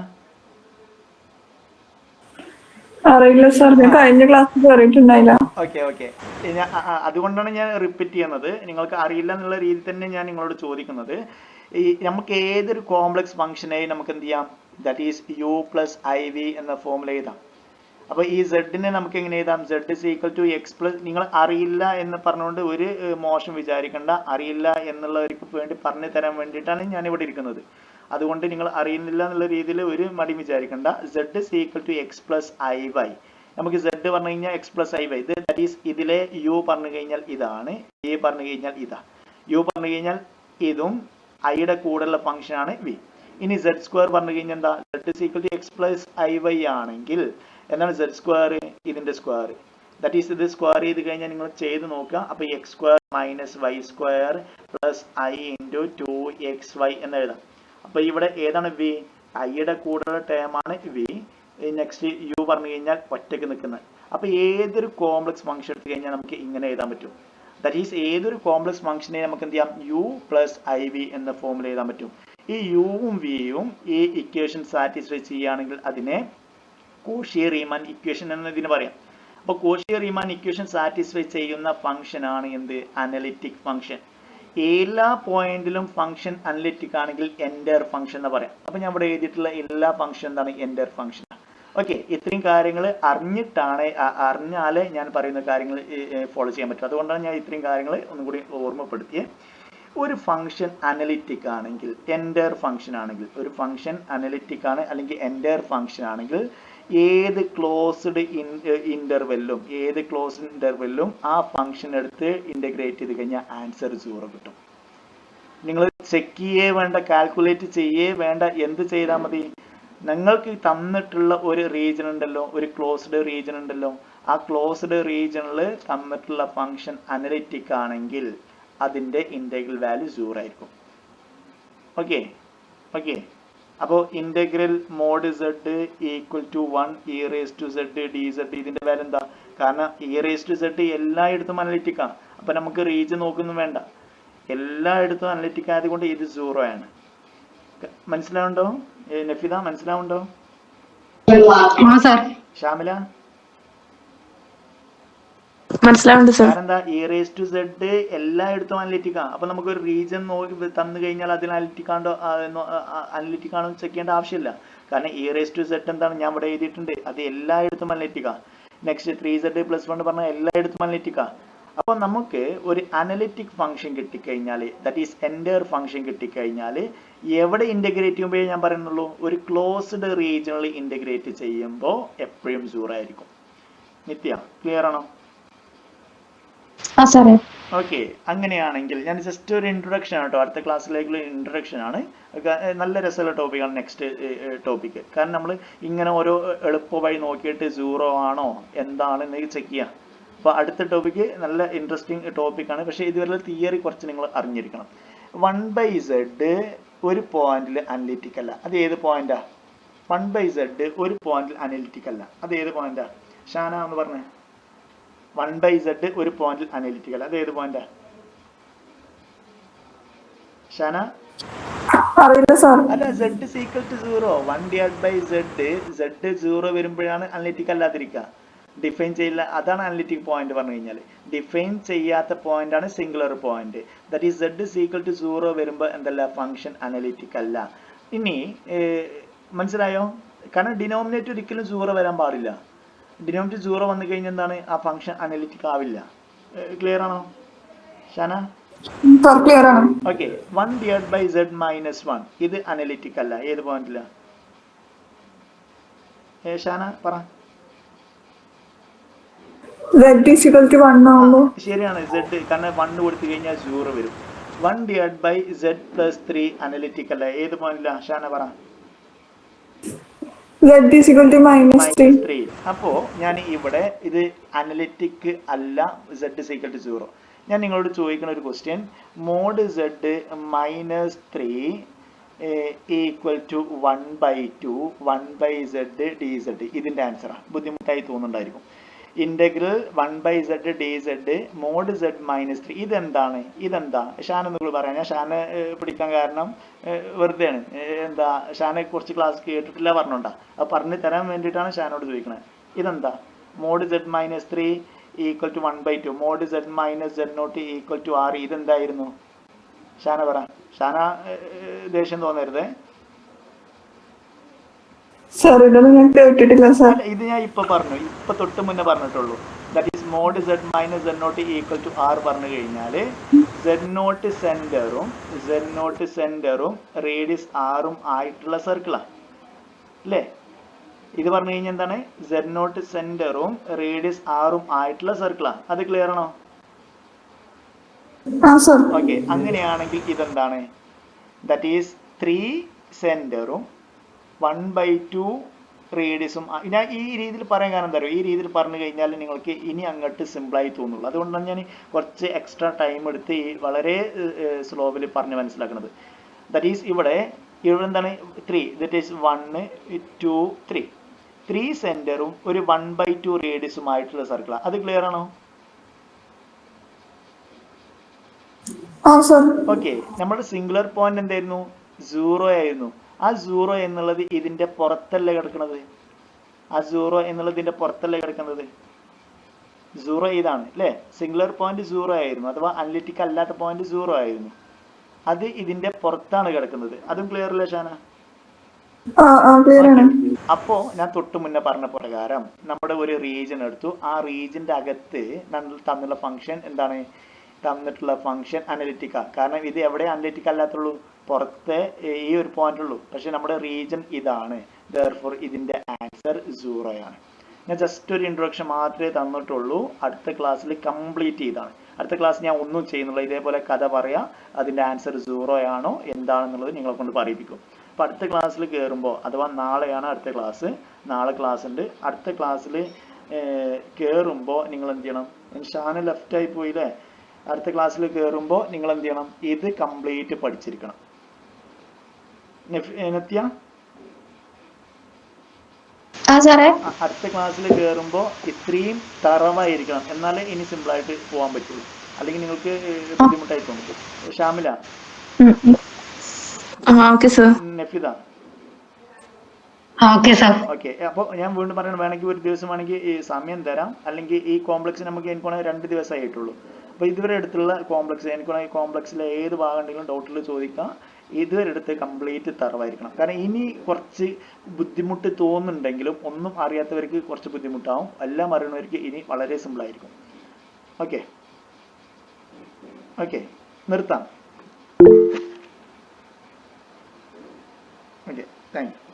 അറിയില്ല സാർ, ഞാൻ കഴിഞ്ഞ ക്ലാസ്സിൽ കയറിയിട്ടുണ്ടായില്ല. ഓക്കെ, അതുകൊണ്ടാണ് ഞാൻ റിപ്പീറ്റ് ചെയ്യുന്നത്. നിങ്ങൾക്ക് അറിയില്ല എന്നുള്ള രീതിയിൽ തന്നെ ഞാൻ നിങ്ങളോട് ചോദിക്കുന്നത്. ഈ നമുക്ക് ഏതൊരു കോംപ്ലക്സ് ഫംഗ്ഷനായി നമുക്ക് എന്ത് ചെയ്യാം? That is u plus i v എന്ന ഫോമിൽ എഴുതാം. അപ്പോൾ ഈ സെഡിനെ നമുക്ക് എങ്ങനെ എഴുതാം? Z is equal to x plus, നിങ്ങൾ അറിയില്ല എന്ന് പറഞ്ഞുകൊണ്ട് ഒരു മോശം വിചാരിക്കേണ്ട. അറിയില്ല എന്നുള്ളവർക്ക് വേണ്ടി പറഞ്ഞു തരാൻ വേണ്ടിയിട്ടാണ് ഞാൻ ഇവിടെ ഇരിക്കുന്നത്. അതുകൊണ്ട് നിങ്ങൾ അറിയുന്നില്ല എന്നുള്ള രീതിയിൽ ഒരു മടി വിചാരിക്കേണ്ട. Z is equal to x plus i y. നമുക്ക് സെഡ് പറഞ്ഞു കഴിഞ്ഞാൽ x plus i y. That is ഇതിലെ യു പറഞ്ഞു കഴിഞ്ഞാൽ ഇതാണ്, എ പറഞ്ഞു കഴിഞ്ഞാൽ ഇതാ. യു പറഞ്ഞു കഴിഞ്ഞാൽ ഇതും ഐയുടെ കൂടെയുള്ള ഫംഗ്ഷനാണ് വി. ഇനി സെഡ് സ്ക്വയർ പറഞ്ഞു കഴിഞ്ഞാൽ എന്താ? Z is equal to x plus i y ആണെങ്കിൽ എന്താണ് സെഡ് സ്ക്വയർ? ഇതിന്റെ സ്ക്വയർ. ദാറ്റ് ഈസ് ഇത് സ്ക്വയർ ചെയ്ത് കഴിഞ്ഞാൽ നിങ്ങൾ ചെയ്ത് നോക്കുക. അപ്പോൾ x square minus y square plus i into 2xy എന്ന് എഴുതാം. അപ്പോൾ ഇവിടെ ഏതാണ് വി? ഐയുടെ കൂടെയുള്ള ടേം ആണ് വി. നെക്സ്റ്റ് യു പറഞ്ഞു കഴിഞ്ഞാൽ ഒറ്റയ്ക്ക് നിൽക്കുന്നത്. അപ്പോൾ ഏതൊരു കോംപ്ലക്സ് ഫംഗ്ഷൻ എടുത്തു കഴിഞ്ഞാൽ നമുക്ക് ഇങ്ങനെ എഴുതാൻ പറ്റും. ദാറ്റ് ഈസ് ഏതൊരു കോംപ്ലക്സ് ഫംഗ്ഷനെ നമുക്ക് എന്ത് ചെയ്യാം? യു പ്ലസ് ഐ വി എന്ന ഫോമിൽ എഴുതാൻ പറ്റും. ഈ യുവും വിയും ഈ ഇക്വേഷൻ സാറ്റിസ്ഫൈ ചെയ്യുകയാണെങ്കിൽ അതിനെ കോഷി-റീമാൻ ഇക്വേഷൻ എന്നതിന് പറയാം. അപ്പോൾ കോഷി-റീമാൻ ഇക്വേഷൻ സാറ്റിസ്ഫൈ ചെയ്യുന്ന ഫംഗ്ഷൻ ആണ് എന്ത്? Analytic function. എല്ലാ പോയിന്റിലും ഫംഗ്ഷൻ അനലിറ്റിക് ആണെങ്കിൽ എൻഡർ ഫംഗ്ഷൻ എന്ന് പറയാം. അപ്പോൾ ഞാൻ ഇവിടെ എഴുതിയിട്ടുള്ള എല്ലാ ഫംഗ്ഷൻ എന്താണ്? എൻഡർ ഫംഗ്ഷൻ. ഓക്കെ, ഇത്രയും കാര്യങ്ങൾ അറിഞ്ഞാലേ ഞാൻ പറയുന്ന കാര്യങ്ങൾ ഫോളോ ചെയ്യാൻ പറ്റും. അതുകൊണ്ടാണ് ഞാൻ ഇത്രയും കാര്യങ്ങൾ ഒന്നും കൂടി ഓർമ്മപ്പെടുത്തിയത്. ഒരു ഫംഗ്ഷൻ അനലിറ്റിക് ആണെങ്കിൽ, എൻഡർ ഫംഗ്ഷൻ ആണെങ്കിൽ, ഒരു ഫംഗ്ഷൻ അനലിറ്റിക് ആണ് അല്ലെങ്കിൽ എൻഡർ ഫംഗ്ഷൻ ആണെങ്കിൽ ഏത് ക്ലോസ്ഡ് ഇന്റർവെല്ലും ആ ഫംഗ്ഷൻ എടുത്ത് ഇന്റഗ്രേറ്റ് ചെയ്ത് കഴിഞ്ഞാൽ ആൻസർ 0 കിട്ടും. നിങ്ങൾ ചെക്ക് ചെയ്യേ വേണ്ട, കാൽക്കുലേറ്റ് ചെയ്യേ വേണ്ട, എന്ത് ചെയ്താൽ മതി? നിങ്ങൾക്ക് തന്നിട്ടുള്ള ഒരു റീജിയൻ ഉണ്ടല്ലോ, ഒരു ക്ലോസ്ഡ് റീജിയൻ ഉണ്ടല്ലോ, ആ ക്ലോസ്ഡ് റീജിയനിൽ തന്നിട്ടുള്ള ഫംഗ്ഷൻ അനലിറ്റിക് ആണെങ്കിൽ അതിന്റെ ഇന്റഗ്രൽ വാല്യൂ 0 ആയിരിക്കും. ഓക്കെ ഓക്കെ അപ്പോൾ integral mod z equal to 1 e raise to z dz. ഇതിന്റെ വാല്യൂ എന്താ? കാരണം e റേസ് ടു z എല്ലായിടത്തും അനലിറ്റിക് ആണ്. അപ്പൊ നമുക്ക് റീജിയൻ നോക്കൊന്നും വേണ്ട, എല്ലായിടത്തും അനലിറ്റിക് ആയതുകൊണ്ട് ഇത് 0 ആണ്. മനസ്സിലാവുണ്ടോ നഫിദ? മനസ്സിലാവുണ്ടോ ഷാമില? മനസ്സിലാവുണ്ട് സർ. കാരണം എന്താ? e റേസ് ടു z എല്ലായിടത്തും അനലിറ്റിക് ആണ്. അപ്പൊ നമുക്ക് ഒരു റീജിയൻ നോക്കി തന്നു കഴിഞ്ഞാൽ അതിന് അനലിറ്റിക് ആണോ ചെക്ക് ചെയ്യേണ്ട ആവശ്യമില്ല. കാരണം e റേസ് ടു z എന്താണ്? ഞാൻ ഇവിടെ എഴുതിയിട്ടുണ്ട്, അത് എല്ലായിടത്തും അനലിറ്റിക് ആണ്. നെക്സ്റ്റ് 3z പ്ലസ് 1 പറഞ്ഞാൽ എല്ലായിടത്തും അനലിറ്റിക് ആണ്. അപ്പൊ നമുക്ക് ഒരു അനലിറ്റിക് ഫംഗ്ഷൻ കിട്ടിക്കഴിഞ്ഞാൽ, ദാറ്റ് ഈസ് എൻഡർ ഫംഗ്ഷൻ കിട്ടിക്കഴിഞ്ഞാൽ എവിടെ ഇന്റഗ്രേറ്റ് ചെയ്യുമ്പോഴേ ഞാൻ പറയുന്നുള്ളൂ, ഒരു ക്ലോസ്ഡ് റീജിയനിൽ ഇന്റഗ്രേറ്റ് ചെയ്യുമ്പോൾ എപ്പോഴും 0 ആയിരിക്കും. നിത്യ, ക്ലിയർ ആണോ? ഓക്കെ, അങ്ങനെയാണെങ്കിൽ ഞാൻ ജസ്റ്റ് ഒരു ഇൻട്രൊഡക്ഷൻ ആണ് കേട്ടോ, അടുത്ത ക്ലാസ്സിലേക്കുള്ള ഇൻട്രൊഡക്ഷൻ ആണ്. നല്ല രസമുള്ള ടോപ്പിക്കാണ് നെക്സ്റ്റ് ടോപ്പിക്ക്. കാരണം നമ്മൾ ഇങ്ങനെ ഓരോ എളുപ്പ വഴി നോക്കിയിട്ട് 0 ആണോ എന്താണെന്ന് ചെക്ക് ചെയ്യാം. അപ്പോൾ അടുത്ത ടോപ്പിക്ക് നല്ല ഇൻട്രസ്റ്റിംഗ് ടോപ്പിക്കാണ്. പക്ഷേ ഇതുവരെ തിയറി കുറച്ച് നിങ്ങൾ അറിഞ്ഞിരിക്കണം. 1/z ഒരു പോയിന്റിൽ അനലിറ്റിക് അല്ല. അത് ഏത് പോയിന്റാ? 1/z ഒരു പോയിന്റിൽ അനലിറ്റിക് അല്ല. അത് ഏത് പോയിന്റാ? ഷാന എന്ന് പറഞ്ഞേ. 1/z ഒരു പോയിന്റിൽ അനലിറ്റിക് അല്ല. അത് ഏത് പോയിന്റാ ഷാന? അറിയില്ല സാർ. അല്ല, z is equal to 0. 1/z 0 വരുമ്പോഴാണ് അനലിറ്റിക് അല്ലാതിരിക്കുക. ഡിഫൈൻ ചെയ്യില്ല, അതാണ് അനലിറ്റിക് പോയിന്റ് പറഞ്ഞു കഴിഞ്ഞാൽ. ഡിഫൈൻ ചെയ്യാത്ത പോയിന്റ് ആണ് singular point. That is z is equal to 0 വരുമ്പോൾ എന്തല്ല? ഫംഗ്ഷൻ അനലിറ്റിക് അല്ല. ഇനി മനസ്സിലായോ? കാരണം ഡിനോമിനേറ്റർ ഒരിക്കലും 0 വരാൻ പാടില്ല. ഡിനോമിനേറ്റർ 0 വന്നു കഴിഞ്ഞാൽ എന്താണ്? ആ ഫംഗ്ഷൻ അനലിറ്റിക് ആവില്ല. ക്ലിയർ ആണോ ഷാന? ക്ലിയർ ആണ്. ഓക്കെ, 1/z മൈനസ് 1 ഇത് അനലിറ്റിക് അല്ല. ഏത് പോയിന്റില ഷാന പറ? z is equal to 1 ആവുമ്പോൾ ശരിയാണ്, z കാരണം 1 കൊടുത്തു കഴിഞ്ഞാൽ 0 വരും. 1/z പ്ലസ് 3 അനലിറ്റിക് അല്ല. ഏത് പോയിന്റില ഷാന പറ? z is equal to -3. അപ്പോ ഞാൻ ഇവിടെ ഇത് അനലിറ്റിക് അല്ല, z is equal to 0. ഞാൻ നിങ്ങളോട് ചോദിക്കുന്ന ഒരു question, mod z -3 equal to 1/2 1/z dz. ഇതിന്റെ ആൻസറാണ്. ബുദ്ധിമുട്ടായി തോന്നുന്നുണ്ടായിരിക്കും. Integral 1/z dz mod z -3 ഇതെന്താണ്? ഇതെന്താ ഷാന? നിങ്ങൾ പറയാം. ഞാൻ ഷാന പിടിക്കാൻ കാരണം വെറുതെയാണ്. എന്താ ഷാനെ കുറച്ച് ക്ലാസ് കേട്ടിട്ടില്ല പറഞ്ഞോണ്ടാ. അത് പറഞ്ഞു തരാൻ വേണ്ടിയിട്ടാണ് ഷാനോട് ചോദിക്കണത്. ഇതെന്താ? Mod z -3 equal to 1/2 mod z -z0 equal to r. ഇതെന്തായിരുന്നു ഷാന പറ? ഷാന ദേഷ്യം തോന്നരുതേ. സാർ ഇതൊന്നും ഞാൻ കേട്ടിട്ടില്ല സാർ. അല്ല, ഇത് ഞാൻ ഇപ്പൊ പറഞ്ഞു, ഇപ്പൊ തൊട്ട് മുന്നേ പറഞ്ഞിട്ടുള്ളൂ. That is mod z minus z not equal to r പറഞ്ഞു കഴിഞ്ഞാല് z നോട്ട് സെന്ററും റേഡിയസ് ആറും ആയിട്ടുള്ള സർക്കിളാ അല്ലേ? ഇത് പറഞ്ഞു കഴിഞ്ഞാൽ എന്താണ്? z നോട്ട് സെന്ററും റേഡിയസ് ആറും ആയിട്ടുള്ള സർക്കിളാ. അത് ക്ലിയർ ആണോ? ആ സാർ. ഓക്കെ, അങ്ങനെയാണെങ്കിൽ ഇതെന്താണ്? ദാറ്റ് ഈസ് 3 സെന്ററും 1/2 റേഡിയസും. ഞാൻ ഈ രീതിയിൽ പറയാൻ കാരണം എന്താ പറയുക, ഈ രീതിയിൽ പറഞ്ഞു കഴിഞ്ഞാൽ നിങ്ങൾക്ക് ഇനി അങ്ങോട്ട് സിമ്പിളായി തോന്നുള്ളൂ. അതുകൊണ്ടാണ് ഞാൻ കുറച്ച് എക്സ്ട്രാ ടൈം എടുത്ത് ഈ വളരെ സ്ലോവിൽ പറഞ്ഞ് മനസ്സിലാക്കുന്നത്. ദാറ്റ് ഈസ് ഇവിടെ എന്താണ് 3, ദാറ്റ് ഈസ് 1 2 3 3 സെന്ററും ഒരു 1/2 റേഡിയസുമായിട്ടുള്ള സർക്കിളാണ്. അത് ക്ലിയർ ആണോ? ആ സാർ. ഓക്കെ, നമ്മുടെ സിംഗുലർ പോയിന്റ് എന്തായിരുന്നു? 0 ആയിരുന്നു. ആ 0 എന്നുള്ളത് ഇതിന്റെ പുറത്തല്ലേ കിടക്കുന്നത്? ആ 0 എന്നുള്ളത് ഇതിന്റെ പുറത്തല്ലേ കിടക്കുന്നത്? 0 ഇതാണ് അല്ലേ? സിംഗുലർ പോയിന്റ് 0 ആയിരുന്നു, അഥവാ അനലിറ്റിക് അല്ലാത്ത പോയിന്റ് 0 ആയിരുന്നു. അത് ഇതിന്റെ പുറത്താണ് കിടക്കുന്നത്. അതും ക്ലിയർ അല്ലേ ഷാന? അപ്പോ ഞാൻ തൊട്ട് മുന്നേ പറഞ്ഞ പ്രകാരം നമ്മുടെ ഒരു റീജിയൻ എടുത്തു. ആ റീജിയന്റെ അകത്ത് തന്നുള്ള ഫംഗ്ഷൻ എന്താണ്? തന്നിട്ടുള്ള ഫംഗ്ഷൻ അനലിറ്റിക്കാ. കാരണം ഇത് എവിടെ അനലിറ്റിക് അല്ലാത്തുള്ളൂ? പുറത്തെ ഈ ഒരു പോയിന്റ് ഉള്ളൂ. പക്ഷെ നമ്മുടെ റീജിയൻ ഇതാണ്. ദെയർഫോർ ഇതിന്റെ ആൻസർ 0 ആണ്. ഞാൻ ജസ്റ്റ് ഒരു ഇൻട്രൊഡക്ഷൻ മാത്രമേ തന്നിട്ടുള്ളൂ. അടുത്ത ക്ലാസ്സിൽ കംപ്ലീറ്റ് ചെയ്താണ്. അടുത്ത ക്ലാസ് ഞാൻ ഒന്നും ചെയ്യുന്നില്ല, ഇതേപോലെ കഥ പറയാം, അതിന്റെ ആൻസർ 0 ആണോ എന്താണെന്നുള്ളത് നിങ്ങളെ കൊണ്ട് പറയിപ്പിക്കും. അപ്പൊ അടുത്ത ക്ലാസ്സിൽ കയറുമ്പോൾ, അഥവാ നാളെയാണ് അടുത്ത ക്ലാസ്, നാളെ ക്ലാസ് ഉണ്ട്. അടുത്ത ക്ലാസ്സിൽ കയറുമ്പോൾ നിങ്ങൾ എന്ത് ചെയ്യണം? ഷാന ലെഫ്റ്റ് ആയി പോയില്ലേ? അടുത്ത ക്ലാസ്സിൽ കയറുമ്പോൾ നിങ്ങൾ എന്ത് ചെയ്യണം? ഇത് കംപ്ലീറ്റ് പഠിച്ചിരിക്കണം. നത്യ, അടുത്ത ക്ലാസ്സിൽ കയറുമ്പോൾ ഇത്രയും തറവായിരിക്കണം, എന്നാലേ ഇനി സിമ്പിൾ ആയിട്ട് പോകാൻ പറ്റുള്ളൂ. അല്ലെങ്കിൽ നിങ്ങൾക്ക് ബുദ്ധിമുട്ടായി തോന്നും. ഷാമില, നഫിദ, ഓക്കെ. അപ്പോൾ ഞാൻ വീണ്ടും പറയണം, വേണമെങ്കിൽ ഒരു ദിവസം വേണമെങ്കിൽ ഈ സമയം തരാം, അല്ലെങ്കിൽ ഈ കോംപ്ലക്സ് നമുക്ക് എനിക്ക് 2 ദിവസമായിട്ടുള്ളൂ. അപ്പോൾ ഇതുവരെ എടുത്തുള്ള കോംപ്ലക്സ്, എനിക്ക് ഈ കോംപ്ലക്സിലെ ഏത് ഭാഗം ഉണ്ടെങ്കിലും ഡൗട്ടിൽ ചോദിക്കാം. ഇതുവരെ എടുത്ത് കംപ്ലീറ്റ് തറവായിരിക്കണം. കാരണം ഇനി കുറച്ച് ബുദ്ധിമുട്ട് തോന്നുന്നുണ്ടെങ്കിലും ഒന്നും അറിയാത്തവർക്ക് കുറച്ച് ബുദ്ധിമുട്ടാവും, എല്ലാം അറിയുന്നവർക്ക് ഇനി വളരെ സിമ്പിൾ ആയിരിക്കും. ഓക്കെ ഓക്കെ, നിർത്താം. Okay, thank you.